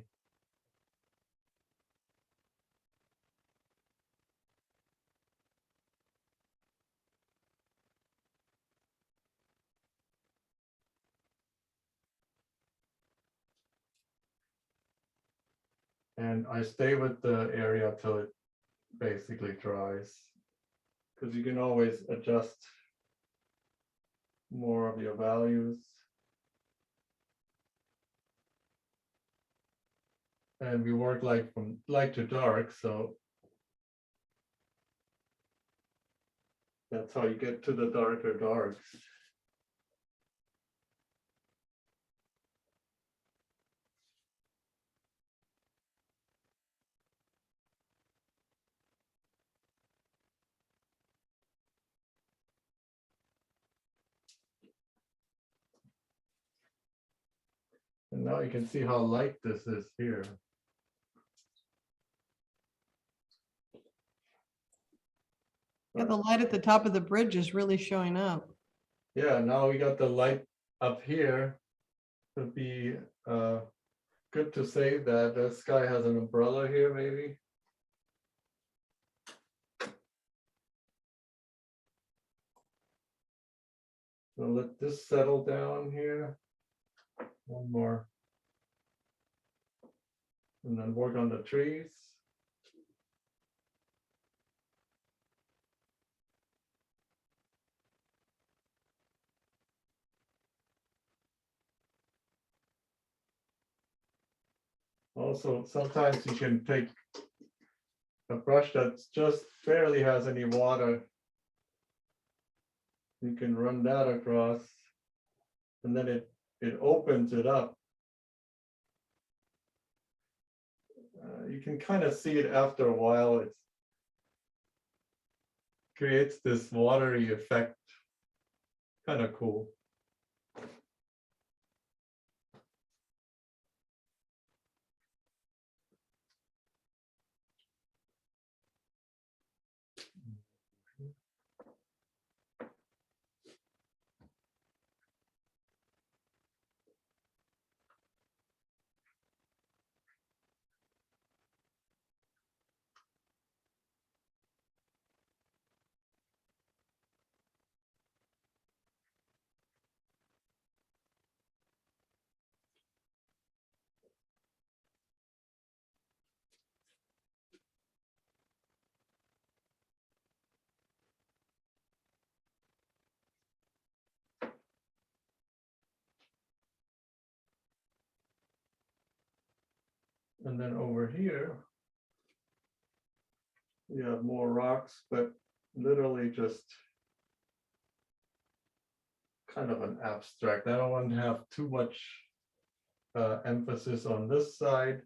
And I stay with the area till it basically dries, because you can always adjust more of your values. And we work like from light to dark, so that's how you get to the darker darks. And now you can see how light this is here. Yeah, the light at the top of the bridge is really showing up. Yeah, now we got the light up here. It'd be good to say that this guy has an umbrella here, maybe. So let this settle down here. One more. And then work on the trees. Also, sometimes you can take a brush that just barely has any water. You can run that across, and then it opens it up you can kind of see it after a while. It creates this watery effect. Kind of cool. And then over here, we have more rocks, but literally just kind of an abstract. I don't want to have too much emphasis on this side.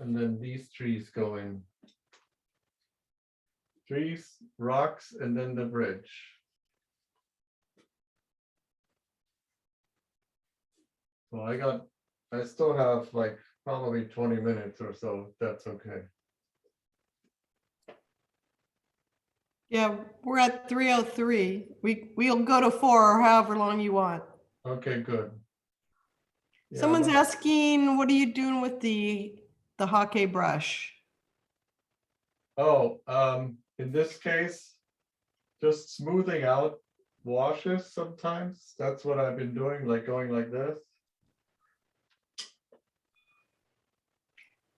And then these trees go in. Trees, rocks, and then the bridge. So I still have like probably 20 minutes or so, if that's okay. Yeah, we're at 3:03. We'll go to 4 or however long you want. Okay, good. Yeah, Someone's asking, what are you doing with the hockey brush? Oh, in this case, just smoothing out washes sometimes. That's what I've been doing, like going like this.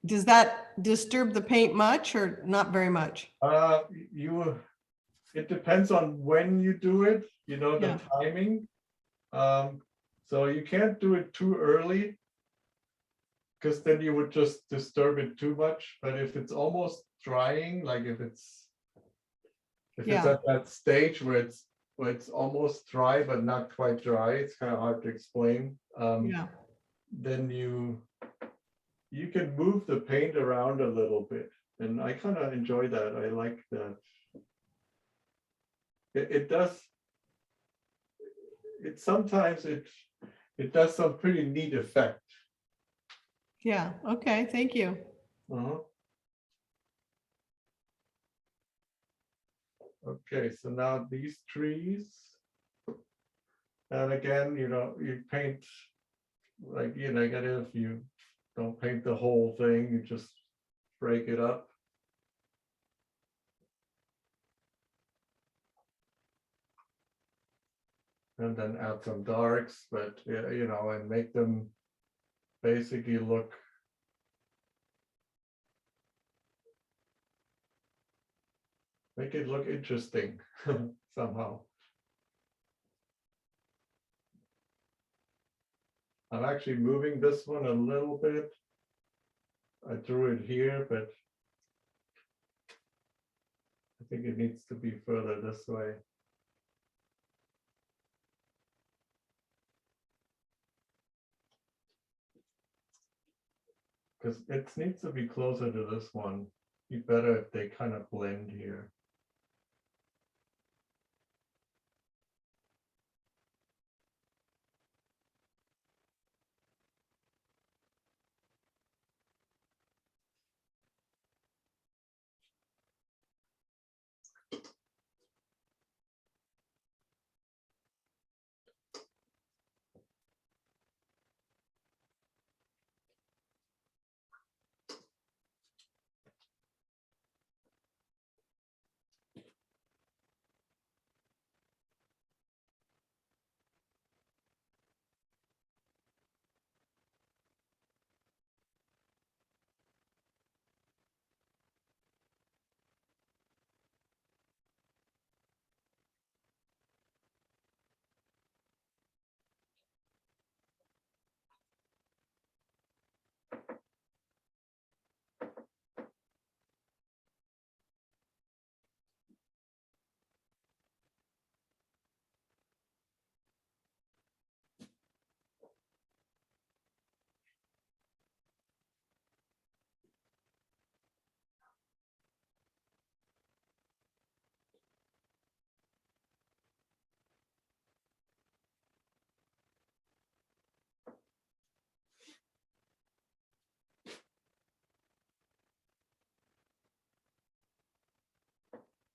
Does that disturb the paint much or not very much? It depends on when you do it, you know, the Yeah. timing. So you can't do it too early, because then you would just disturb it too much. But if it's almost drying, like if it's Yeah. at that stage where it's almost dry but not quite dry, it's kind of hard to explain. Yeah. Then you can move the paint around a little bit, and I kind of enjoy that. I like that. It does. Sometimes it does some pretty neat effect. Yeah. Okay. Thank you. Okay, so now these trees, and again, you know, you paint like you negative. You don't paint the whole thing. You just break it up. And then add some darks, but yeah, you know, and make them basically look interesting somehow. I'm actually moving this one a little bit. I drew it here, but I think it needs to be further this way. Because it needs to be closer to this one. Be better if they kind of blend here.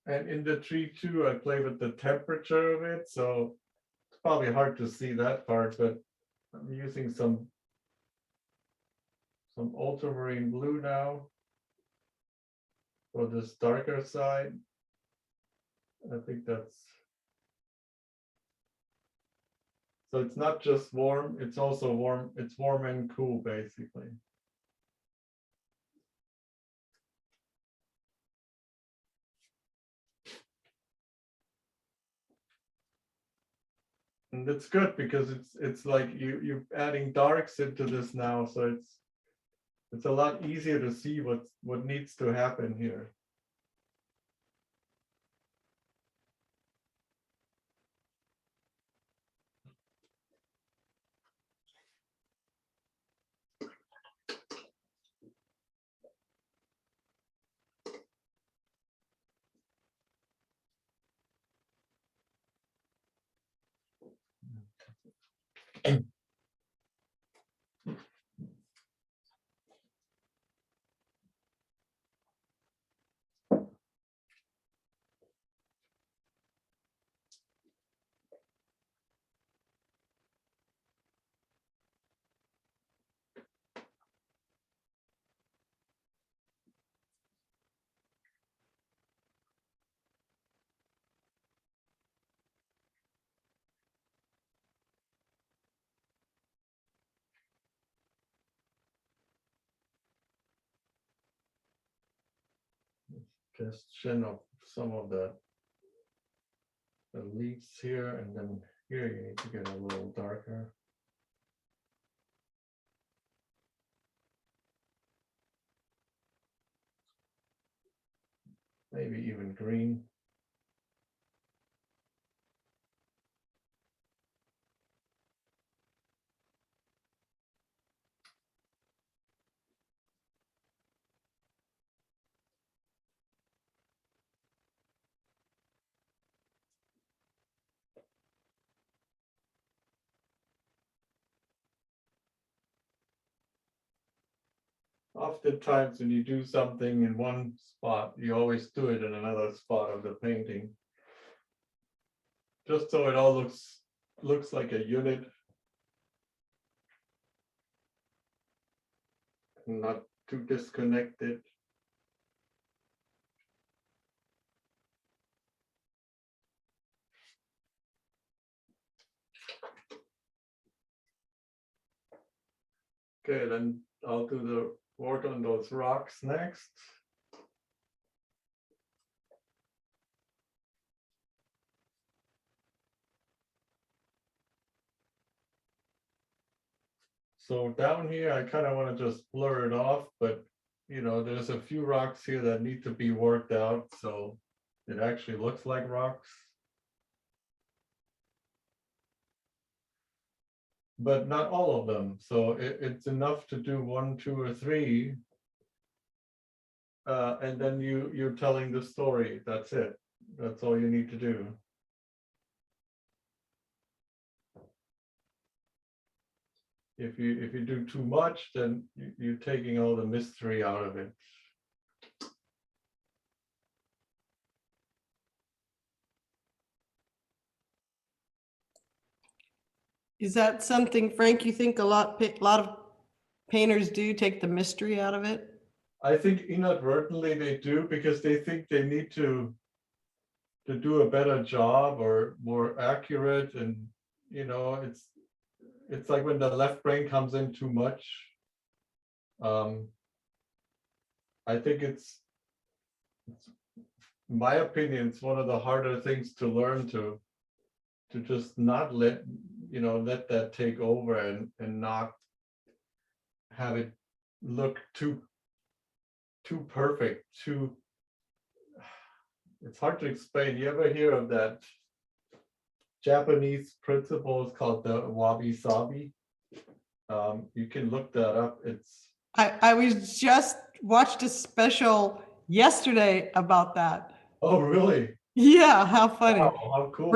And in the tree too, I play with the temperature of it, so it's probably hard to see that part, but I'm using some ultramarine blue now for this darker side. I think that's, so it's not just warm, it's also warm, it's warm and cool basically. And it's good because it's like you're adding darks into this now, so it's a lot easier to see what needs to happen here. Suggestion of some of the leaves here, and then here you need to get a little darker. Maybe even green. Oftentimes when you do something in one spot, you always do it in another spot of the painting. Just so it all looks like a unit. Not too disconnected. Okay, then I'll do the work on those rocks next. So down here, I kind of want to just blur it off, but you know, there's a few rocks here that need to be worked out, so it actually looks like rocks. But not all of them, so it's enough to do 1, 2, or 3. And then you're telling the story. That's it. That's all you need to do. If you do too much, then you're taking all the mystery out of it. Is that something, Frank, you think a lot of painters do, take the mystery out of it? I think inadvertently they do, because they think they need to do a better job or more accurate, and you know, it's like when the left brain comes in too much. I think it's in my opinion, it's one of the harder things to learn to just not let that take over, and not have it look too perfect, it's hard to explain. You ever hear of that Japanese principle? It's called the wabi-sabi. You can look that up. I was just watched a special yesterday about that. Oh, really? Yeah, how funny. Wow, how cool.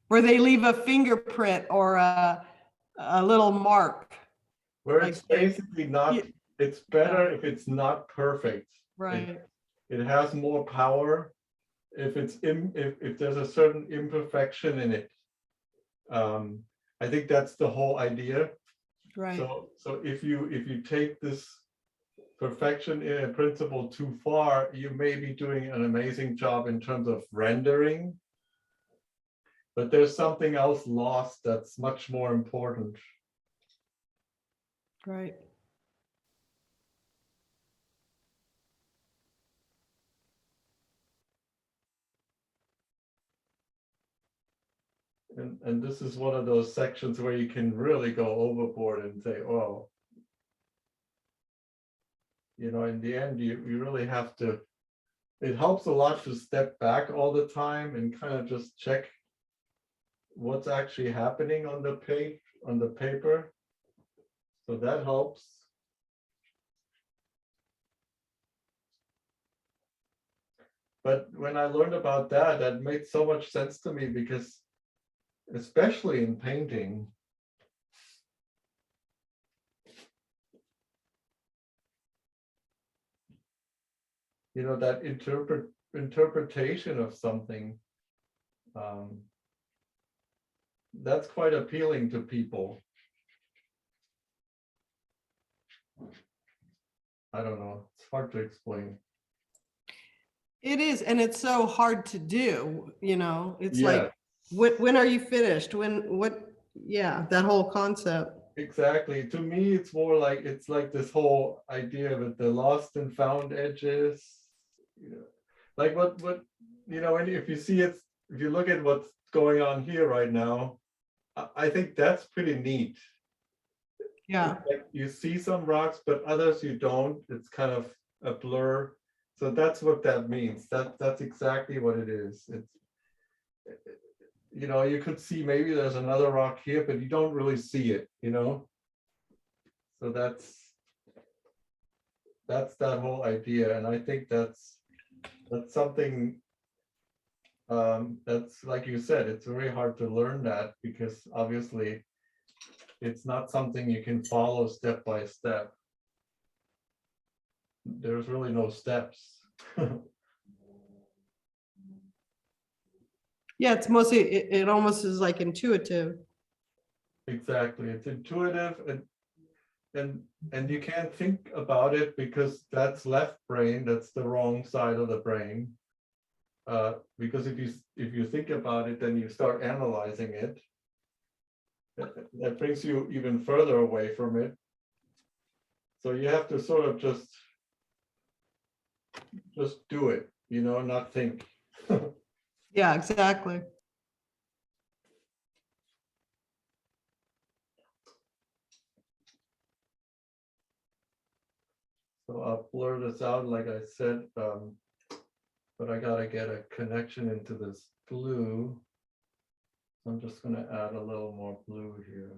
Where they leave a fingerprint or a little mark. Where like it's basically not, it's better if it's not perfect. Right. It has more power if it's if there's a certain imperfection in it. I think that's the whole idea. Right. So if you take this perfection in a principle too far, you may be doing an amazing job in terms of rendering, but there's something else lost that's much more important. Right. And this is one of those sections where you can really go overboard and say, oh, you know, in the end, you really have to, it helps a lot to step back all the time and kind of just check what's actually happening on the page, on the paper. So that helps. But when I learned about that, that made so much sense to me because especially in painting, you know, that interpretation of something, that's quite appealing to people. I don't know, it's hard to explain. It is, and it's so hard to do, you know, it's Yeah. like, when are you finished? Yeah, that whole concept. Exactly. To me, it's more like it's like this whole idea of the lost and found edges. You know, like what you know, and if you see it, if you look at what's going on here right now, I think that's pretty neat. Yeah, Like you see some rocks, but others you don't. It's kind of a blur. So that's what that means. That's exactly what it is. It's, you know, you could see maybe there's another rock here, but you don't really see it, you know. So that's that whole idea, and I think that's something that's, like you said, it's very hard to learn that because obviously it's not something you can follow step by step. There's really no steps. yeah, it's mostly, it almost is like intuitive. Exactly, it's intuitive, and you can't think about it because that's left brain, that's the wrong side of the brain. Because if you think about it, then you start analyzing it. That brings you even further away from it. So you have to sort of just do it, you know, not think. Yeah, exactly. So I'll blur this out, like I said, but I gotta get a connection into this blue. I'm just gonna add a little more blue here.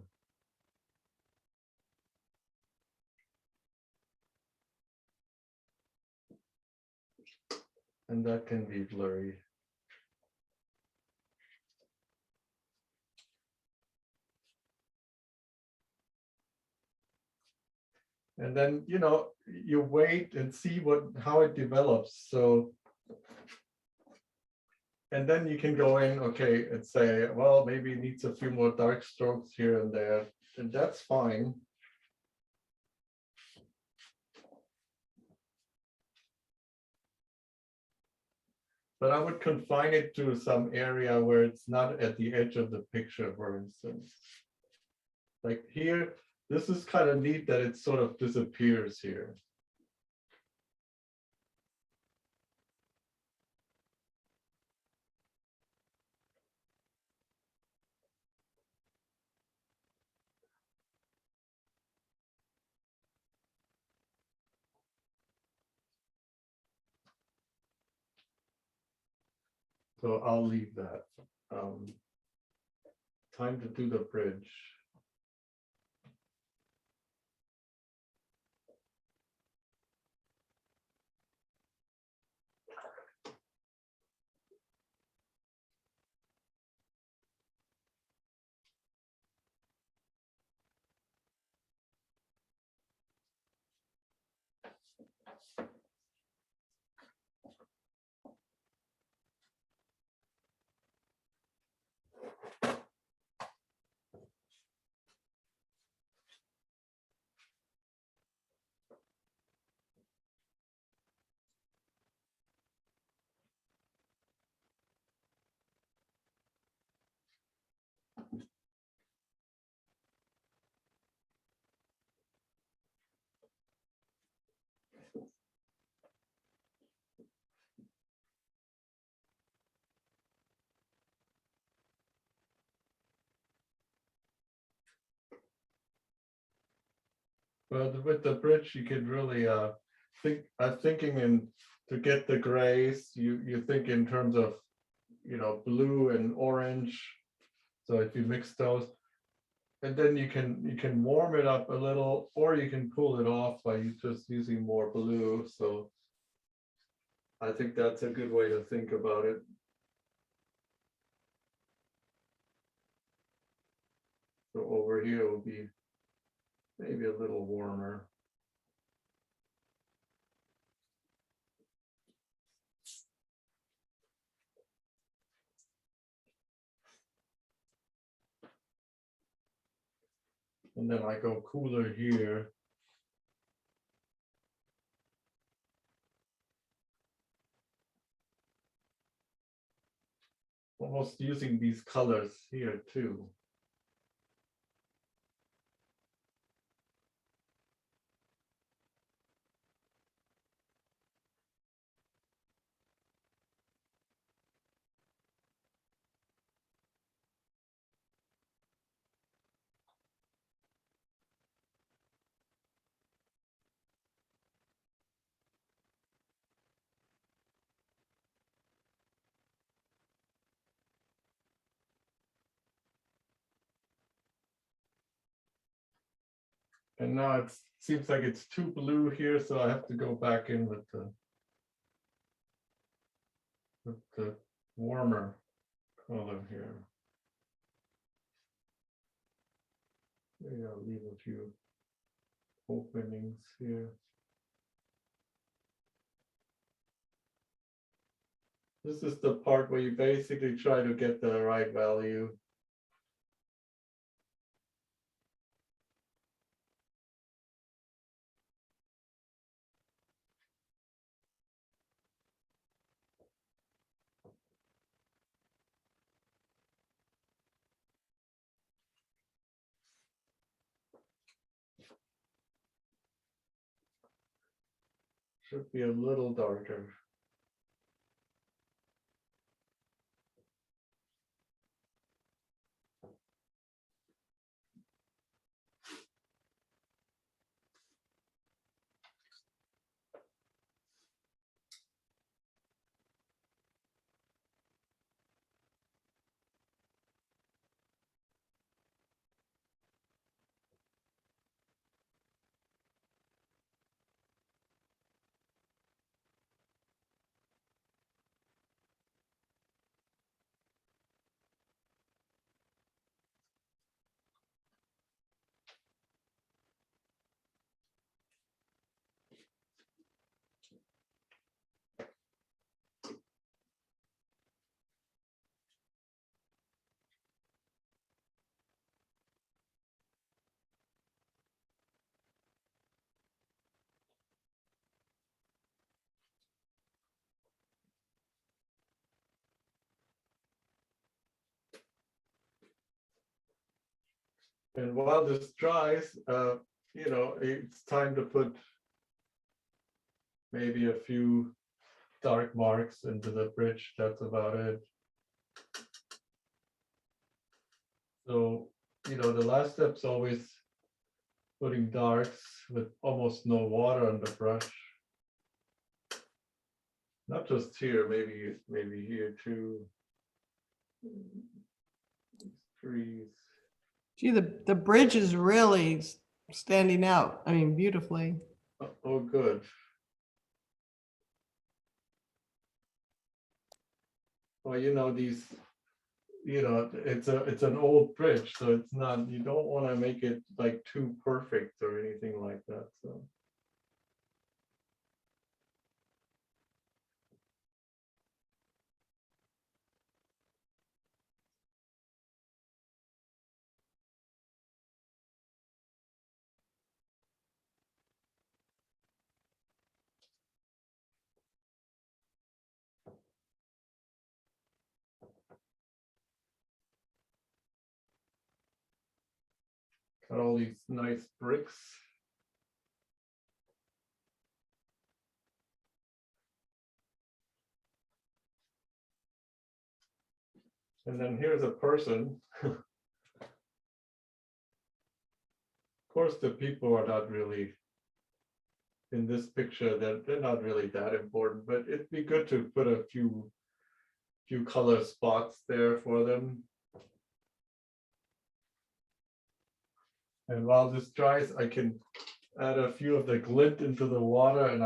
And that can be blurry. And then, you know, you wait and see how it develops. So, and then you can go in, okay, and say, well, maybe it needs a few more dark strokes here and there, and that's fine. But I would confine it to some area where it's not at the edge of the picture, for instance. Like here, this is kind of neat that it sort of disappears here. So I'll leave that. Time to do the bridge. But with the bridge, you could really I'm thinking in to get the grays, you think in terms of, blue and orange. So if you mix those, and then you can warm it up a little, or you can cool it off by just using more blue. So I think that's a good way to think about it. So over here will be maybe a little warmer. And then I go cooler here. Almost using these colors here too. And now it seems like it's too blue here, so I have to go back in with the warmer color here. Maybe I'll leave a few openings here. This is the part where you basically try to get the right value. Should be a little darker. And while this dries, it's time to put maybe a few dark marks into the bridge. That's about it. So, the last step's always putting darks with almost no water on the brush. Not just here, maybe here too. These trees. Gee, the bridge is really standing out. I mean, beautifully. Oh, good. Well, these, it's an old bridge, so it's not, you don't want to make it like too perfect or anything like that. So. Got all these nice bricks. And then here's a person. Of course, the people are not really in this picture, they're not really that important, but it'd be good to put a few color spots there for them. And while this dries, I can add a few of the glint into the water, and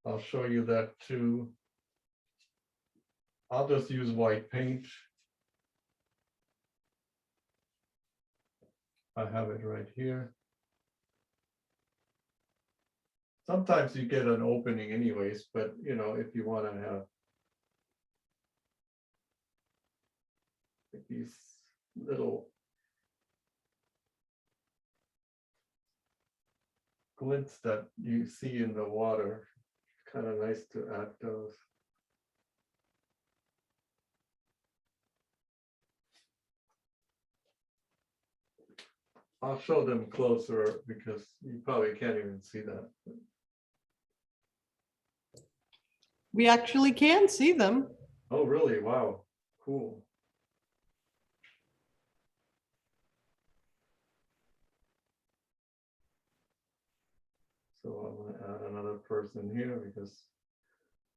I'll show you that too. I'll just use white paint. I have it right here. Sometimes you get an opening anyways, but you know, if you want to have these little glints that you see in the water, kind of nice to add those. I'll show them closer because you probably can't even see that. We actually can see them. Oh, really? Wow, cool. So I'm going to add another person here because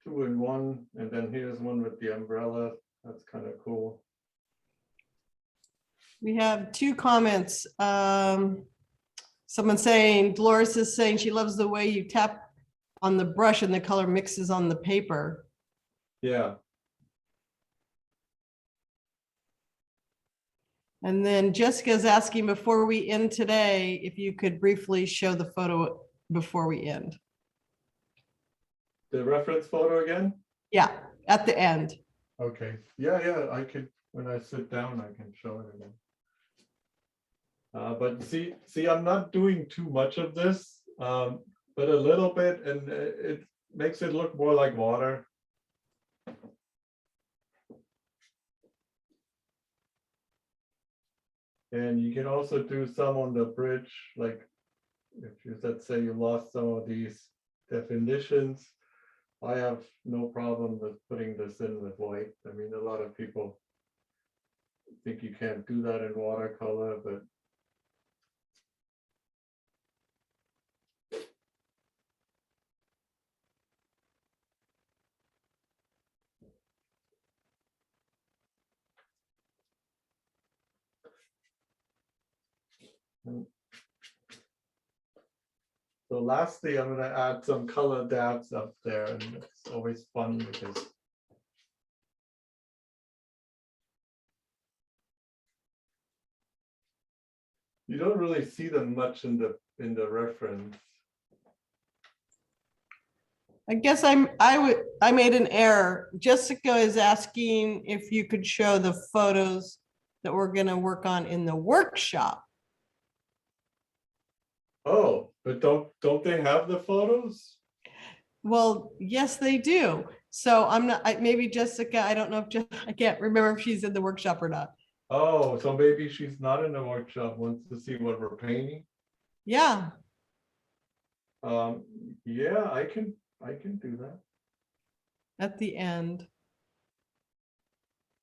2 in 1, and then here's one with the umbrella. That's kind of cool. We have 2 comments. Someone saying, Dolores is saying she loves the way you tap on the brush and the color mixes on the paper. Yeah. And then Jessica's asking before we end today, if you could briefly show the photo before we end. The reference photo again? Yeah, at the end. Okay. Yeah, I could, when I sit down, I can show it again. But see, I'm not doing too much of this, but a little bit, and it makes it look more like water. And you can also do some on the bridge, like if you, let's say you lost some of these definitions, I have no problem with putting this in with white. I mean, a lot of people think you can't do that in watercolor, but so lastly, I'm going to add some color dabs up there, and it's always fun because you don't really see them much in the reference. I guess I made an error. Jessica is asking if you could show the photos that we're going to work on in the workshop. Oh, but don't they have the photos? Well, yes, they do. So I'm not, maybe Jessica, I don't know if, I can't remember if she's in the workshop or not. Oh, so maybe she's not in the workshop, wants to see what we're painting. Yeah, Yeah, I can do that. at the end.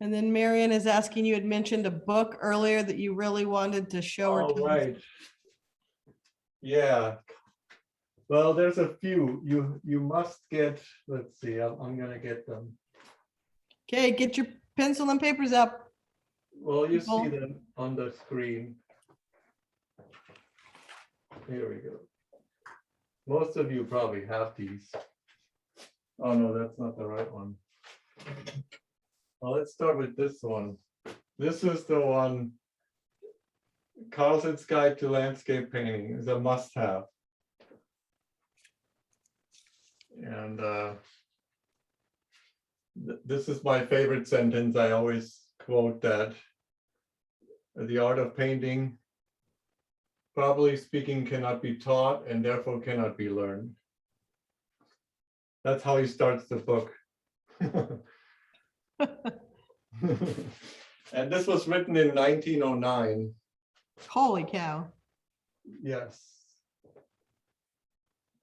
And then Marion is asking, you had mentioned a book earlier that you really wanted to show her. All right. Yeah. Well, there's a few. You must get, let's see, I'm gonna get them. Okay, get your pencil and papers up. Well, you see People. them on the screen. Here we go. Most of you probably have these. Oh no, that's not the right one. Well, let's start with this one. This is the one, Carlson's Guide to Landscape Painting is a must-have. And this is my favorite sentence. I always quote that. The art of painting, properly speaking, cannot be taught and therefore cannot be learned. That's how he starts the book. And this was written in 1909. Holy cow. Yes.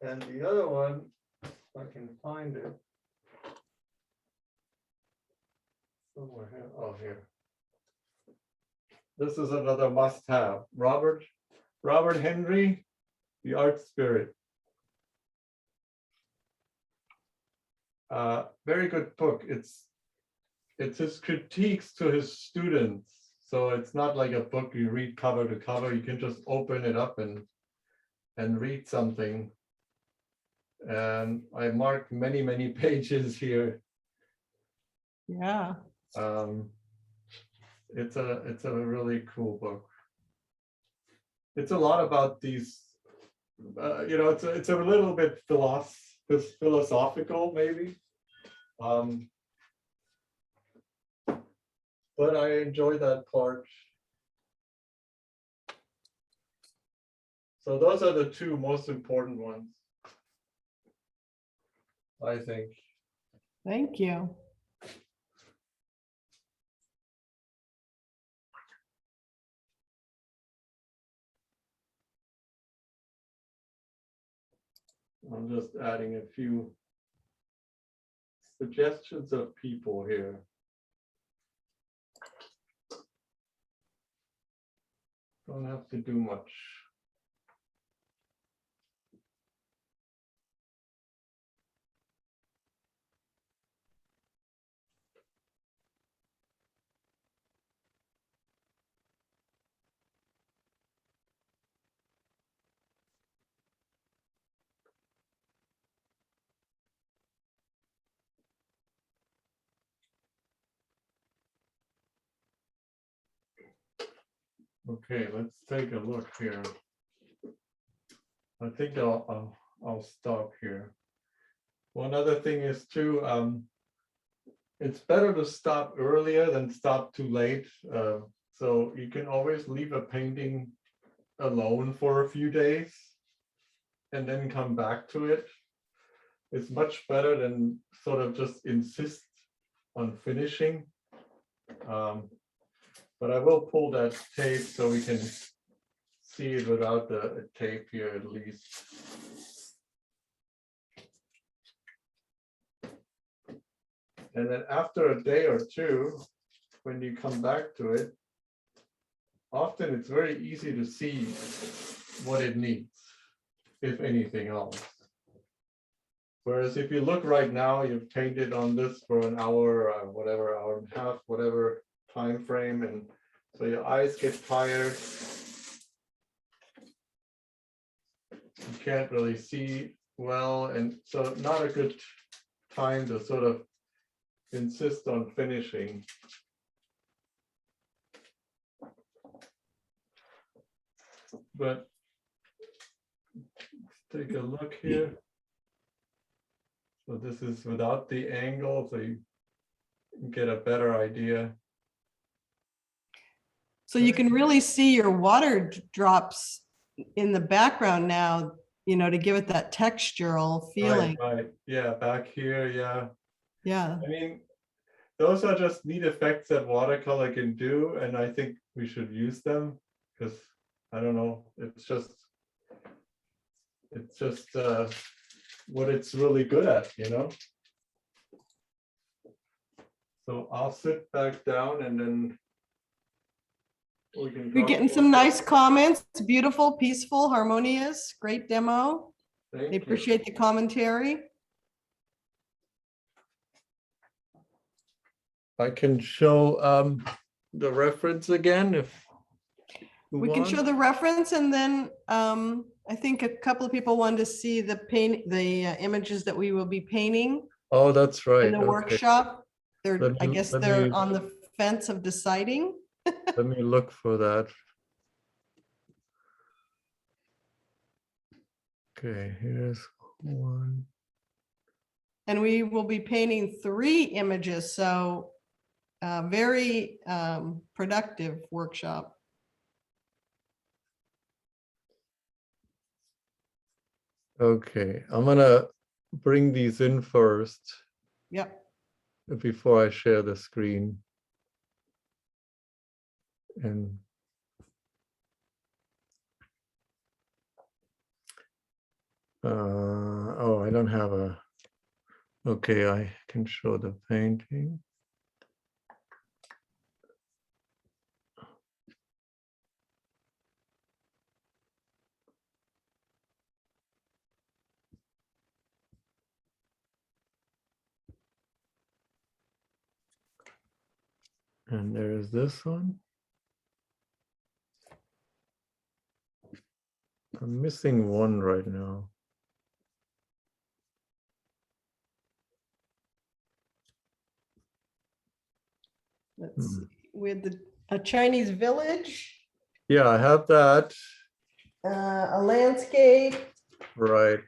And the other one, if I can find it. somewhere here. Oh, here. This is another must-have. Robert Henry, The Art Spirit. Very good book. It's his critiques to his students. So it's not like a book you read cover to cover. You can just open it up and read something. And I marked many, many pages here. Yeah. It's a really cool book. It's a lot about these, it's a little bit philosophical maybe. But I enjoy that part. So those are the two most important ones, I think. Thank you. I'm just adding a few suggestions of people here. Don't have to do much. Okay, let's take a look here. I think I'll stop here. One other thing is too, it's better to stop earlier than stop too late. So you can always leave a painting alone for a few days and then come back to it. It's much better than sort of just insist on finishing. But I will pull that tape so we can see it without the tape here at least. And then after a day or two, when you come back to it, often it's very easy to see what it needs, if anything else. Whereas if you look right now, you've painted on this for an hour, whatever, hour and a half, whatever time frame, and so your eyes get tired. You can't really see well, and so not a good time to sort of insist on finishing. But let's take a look here. So this is without the angle, so you get a better idea. So you can really see your water drops in the background now, to give it that textural feeling. Right. Yeah, back here, yeah. Yeah. I mean, those are just neat effects that watercolor can do, and I think we should use them because I don't know, it's just what it's really good at, So I'll sit back down and then we can. We're getting some nice comments. Beautiful, peaceful, harmonious, great demo. They appreciate the commentary. I can show the reference again if you We can want. show the reference, and then I think a couple of people wanted to see the images that we will be painting Oh, that's right. in the workshop. I guess let they're me- on the fence of deciding. Let me look for that. Okay, here's one. And we will be painting 3 images, so very productive workshop. Okay, I'm gonna bring these in first Yep. before I share the screen. And oh, I don't have a, okay, I can show the painting. And there's this one. I'm missing one right now. Let's see, with a Chinese village, Yeah, I have that. a landscape, Right.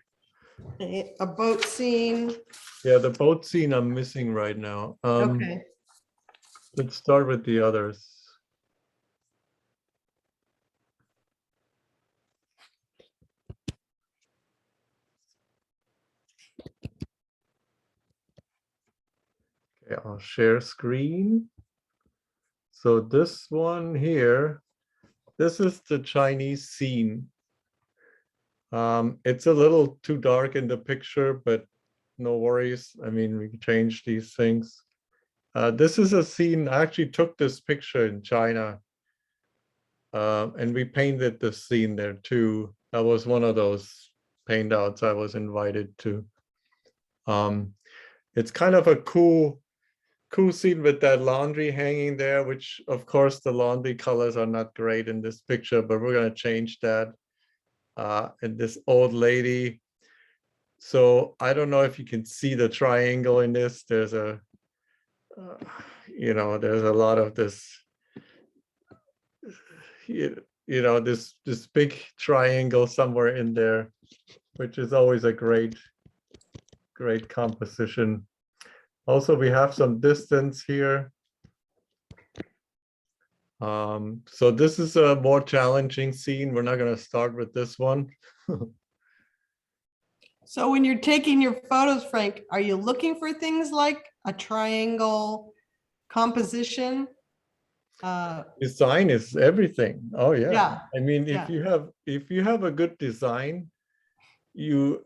a boat scene. Yeah, the boat scene I'm missing right now. Okay. Let's start with the others. Okay, I'll share screen. So this one here, this is the Chinese scene. It's a little too dark in the picture, but no worries. I mean, we can change these things. This is a scene, I actually took this picture in China. And we painted the scene there too. That was one of those paint outs I was invited to. It's kind of a cool scene with that laundry hanging there, which of course the laundry colors are not great in this picture, but we're going to change that. And this old lady. So I don't know if you can see the triangle in this. There's a, there's a lot of this, this big triangle somewhere in there, which is always a great composition. Also, we have some distance here. So this is a more challenging scene. We're not going to start with this one. So when you're taking your photos, Frank, are you looking for things like a triangle composition? Design is everything. Oh yeah. Yeah. I mean, Yeah. if you have a good design, no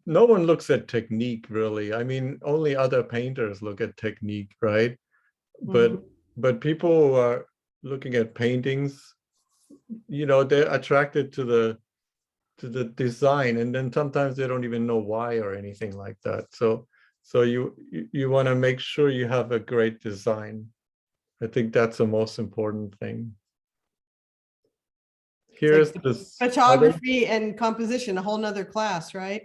one looks at technique really. I mean, only other painters look at technique, right? Mhm. But people who are looking at paintings, they're attracted to the design, and then sometimes they don't even know why or anything like that. So you want to make sure you have a great design. I think that's the most important thing. Here's Like this photography and composition, a whole nother class, right?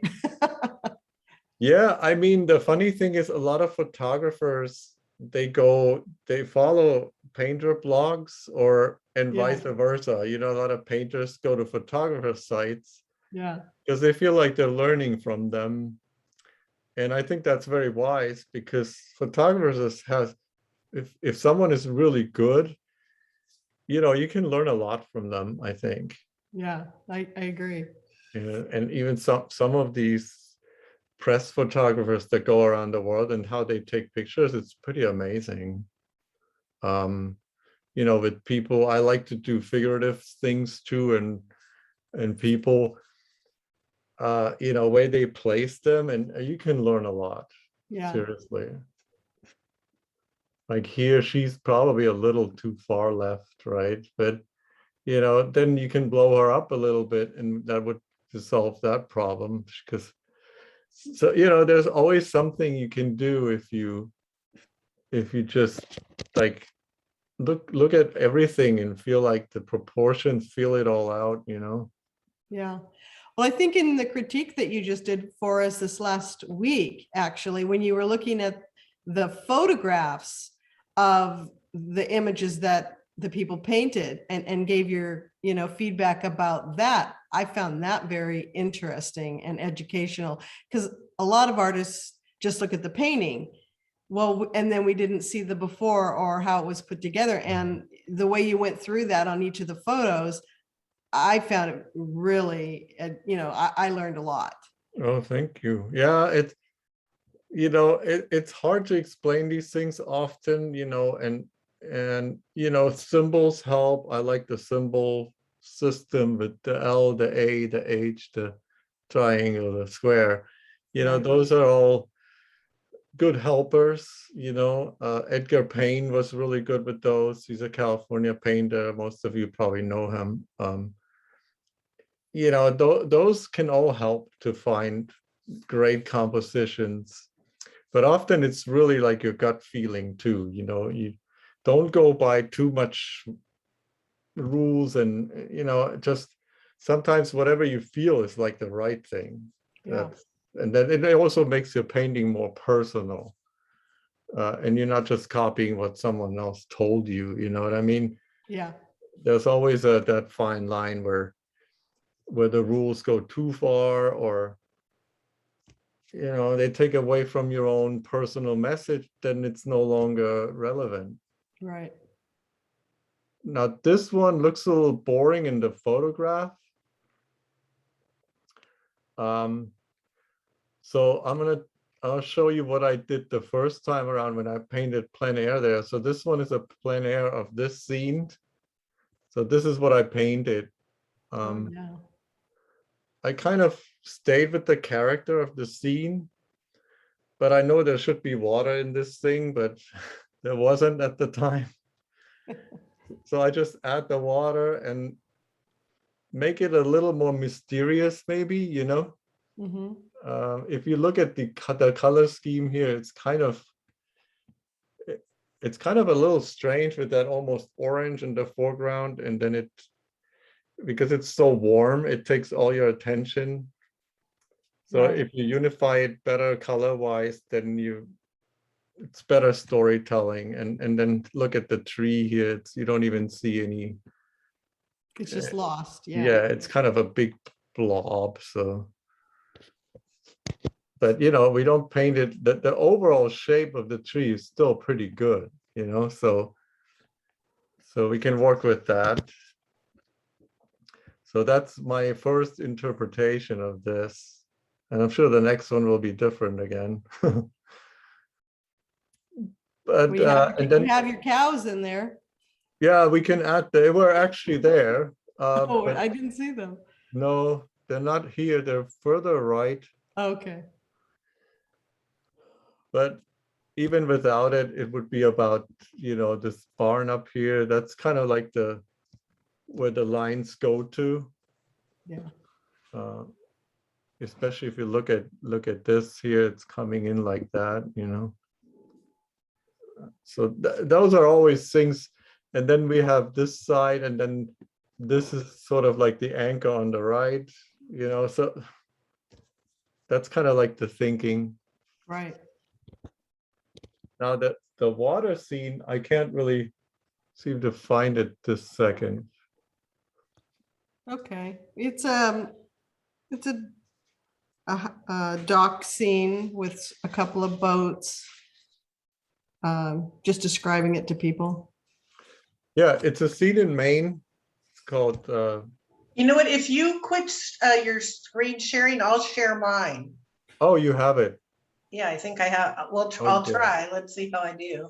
Yeah, I mean, the funny thing is a lot of photographers, they follow painter blogs and Yeah. vice versa. A lot of painters go to photographer sites Yeah. because they feel like they're learning from them. And I think that's very wise, because photographers if someone is really good, you can learn a lot from them, I think. Yeah, I agree. And even some of these press photographers that go around the world and how they take pictures, it's pretty amazing. With people, I like to do figurative things too, and people, where they place them, and you can learn a lot. Yeah. Seriously. Like here, she's probably a little too far left, right? But then you can blow her up a little bit, and that would solve that problem. Because there's always something you can do if you just like look at everything and feel like the proportions, feel it all out. Yeah. Well, I think in the critique that you just did for us this last week, actually, when you were looking at the photographs of the images that the people painted and gave your, feedback about that, I found that very interesting and educational, because a lot of artists just look at the painting. Well, and then we didn't see the before or how it was put together. And the way you went through that on each of the photos, I found it really, I learned a lot. Oh, thank you. Yeah, it's hard to explain these things often, and symbols help. I like the symbol system with the L, the A, the H, the triangle, the square. Right. Those are all good helpers. Edgar Payne was really good with those. He's a California painter. Most of you probably know him. Those can all help to find great compositions, but often it's really like your gut feeling too. don't go by too much rules, and just sometimes whatever you feel is like the right thing. Yeah. And then it also makes your painting more personal, and you're not just copying what someone else told you. You know what I mean? Yeah. There's always that fine line where the rules go too far, or they take away from your own personal message, then it's no longer relevant. Right. Now this one looks a little boring in the photograph. So I'll show you what I did the first time around when I painted plein air there. So this one is a plein air of this scene. So this is what I painted. Oh, yeah. I kind of stayed with the character of the scene, but I know there should be water in this thing, but there wasn't at the time. So I just add the water and make it a little more mysterious, maybe, Mm-hmm. If you look at the color scheme here, it's kind of a little strange with that almost orange in the foreground, and then because it's so warm, it takes all your attention. So Right. if you unify it better color-wise, then it's better storytelling. And then look at the tree here. You don't even see any. It's just lost. Yeah. Yeah, it's kind of a big blob. So, but we don't paint it. The overall shape of the tree is still pretty good. So we can work with that. So that's my first interpretation of this. And I'm sure the next one will be different again. But We have, and you then have your cows in there. yeah, we can add. They were actually there, Oh, but I didn't see them. no, they're not here. They're further right. Okay. But even without it, it would be about this barn up here. That's kind of like where the lines go to. Yeah. Especially if you look at this here, it's coming in like that. So those are always things. And then we have this side, and then this is sort of like the anchor on the right. So that's kind of like the thinking. Right. Now that the water scene, I can't really seem to find it this second. Okay. It's a dock scene with a couple of boats. Just describing it to people. Yeah, it's a scene in Maine. It's called You know what? If you quit your screen sharing, I'll share mine. oh, you have it. Yeah, I think I have. Well, I'll Okay. try. Let's see how I do.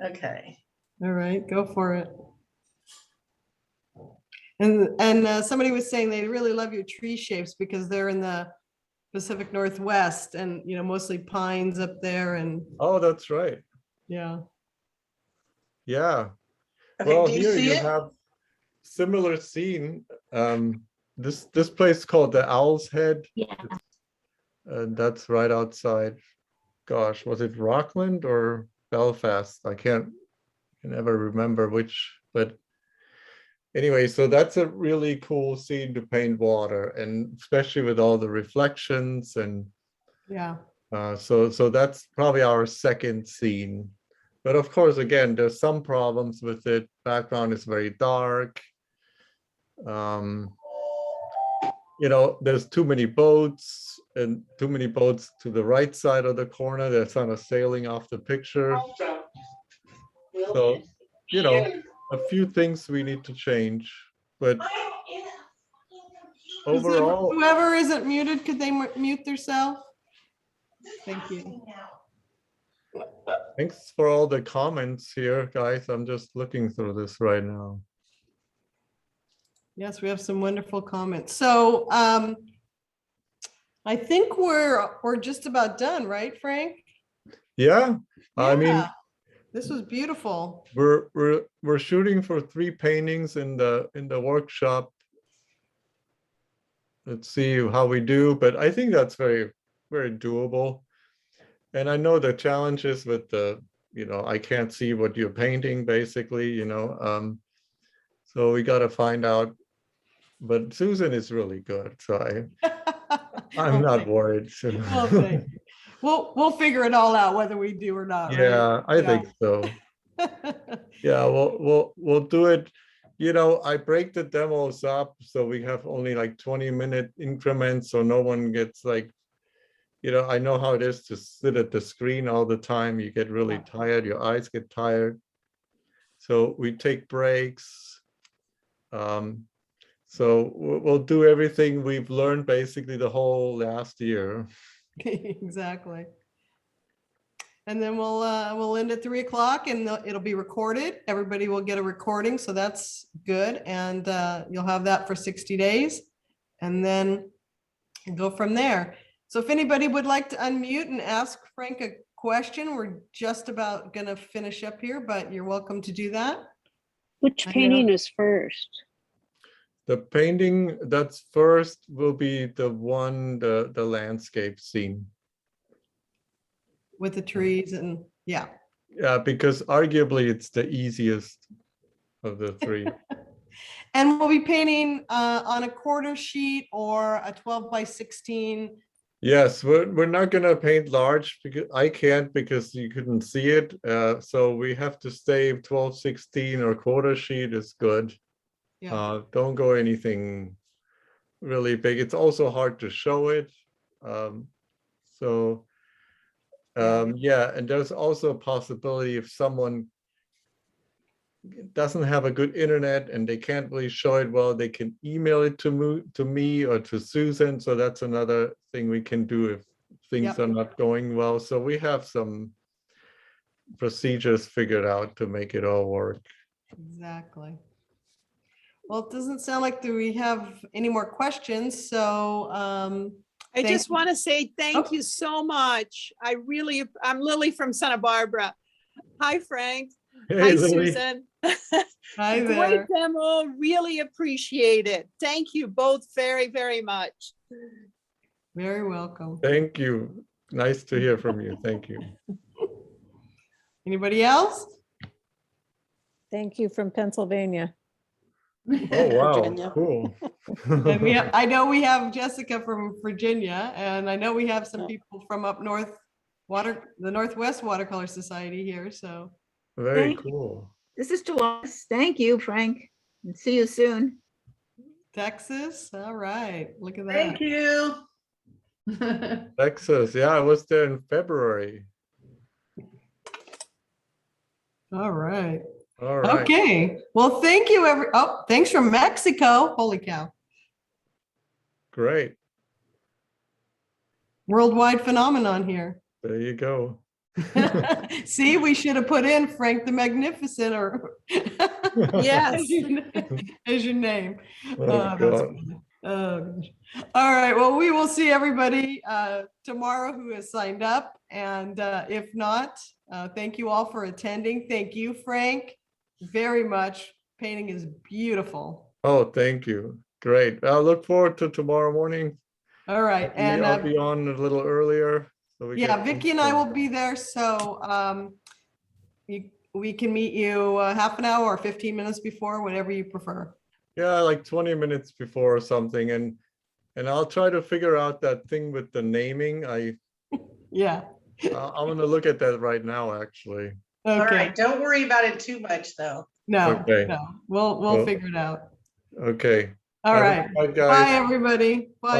Okay. All right, go for it. And somebody was saying they really love your tree shapes because they're in the Pacific Northwest and, mostly pines up there and, Oh, that's right. yeah. Yeah. Okay, Well, do you here see you it? have similar scene. This place called the Owl's Head. Yeah. And that's right outside. Gosh, was it Rockland or Belfast? I can never remember which, but anyway, so that's a really cool scene to paint water, and especially with all the reflections and Yeah. so that's probably our second scene. But of course, again, there's some problems with it. Background is very dark. There's too many boats and too many boats to the right side of the corner. They're kind of sailing off the picture. So, a few things we need to change, but overall, Whoever isn't muted, could they mute themselves? Thank you. thanks for all the comments here, guys. I'm just looking through this right now. Yes, we have some wonderful comments. So I think we're just about done, right, Frank? Yeah, I mean, Yeah. This was beautiful. we're shooting for 3 paintings in the workshop. Let's see how we do, but I think that's very, very doable. And I know the challenges with the I can't see what you're painting, basically, so we got to find out. But Susan is really good, so I'm not worried. So. Well, thank you. We'll figure it all out whether we do or not, right? Yeah, I think so. Yeah, we'll do it. I break the demos up so we have only like 20-minute increments, so no one gets like, I know how it is to sit at the screen all the time. You get really tired, your eyes get tired. So we take breaks. So we'll do everything we've learned basically the whole last year. Exactly. And then we'll end at 3 o'clock, and it'll be recorded. Everybody will get a recording, so that's good. And you'll have that for 60 days, and then go from there. So if anybody would like to unmute and ask Frank a question, we're just about gonna finish up here, but you're welcome to do that. Which painting is first? The painting that's first will be the landscape scene. With the trees and yeah. Yeah, because arguably it's the easiest of the three. And we'll be painting on a quarter sheet or a 12x16. Yes, we're not gonna paint large because I can't, because you couldn't see it. So we have to stay 12/16 or quarter sheet is good. Yeah. Don't go anything really big. It's also hard to show it. Yeah, and there's also a possibility if someone doesn't have a good internet and they can't really show it well, they can email it to me or to Susan. So that's another thing we can do if things are not going well. So we have some procedures figured out to make it all work. Exactly. Well, it doesn't sound like we have any more questions, so I thank just you. want to say thank Oh. you so much. I'm Lily from Santa Barbara. Hi, Frank. Hey, Hi, Lily. Susan. Hi Great there. demo. Really appreciate it. Thank you both very, very much. Very welcome. Thank you. Nice to hear from you. Thank you. Anybody else? Thank you from Pennsylvania. Oh, wow. Virginia. Cool. And I know we have Jessica from Virginia, and I know we have some people from up north, the Northwest Watercolor Society here, so. Very Thank you. cool. This is Dolores. Thank you, Frank. And see you soon. Texas, all right, look at that. Thank you. Texas. Yeah, I was there in February. All right. All right. Okay, well, thank you, thanks from Mexico. Holy cow. Great. Worldwide phenomenon here. There you go. See, we should have put in Frank the Magnificent or Yes. as your name. Oh, That's God. funny. Oh, gosh. All right, well, we will see everybody tomorrow who has signed up. And if not, thank you all for attending. Thank you, Frank, very much. Painting is beautiful. Oh, thank you. Great. I look forward to tomorrow morning. All right, and I'll be on a little earlier. So we yeah, get Vicky and I will be there. So we can meet you half an hour or 15 minutes before, whatever you prefer. Yeah, like 20 minutes before or something. And I'll try to figure out that thing with the naming. Yeah. I'm going to look at that right now, actually. All Okay. right, don't worry about it too much, though. No, Okay. no, we'll Well, figure it out. Okay. All Have a right. good night, guys. Bye, everybody. Bye.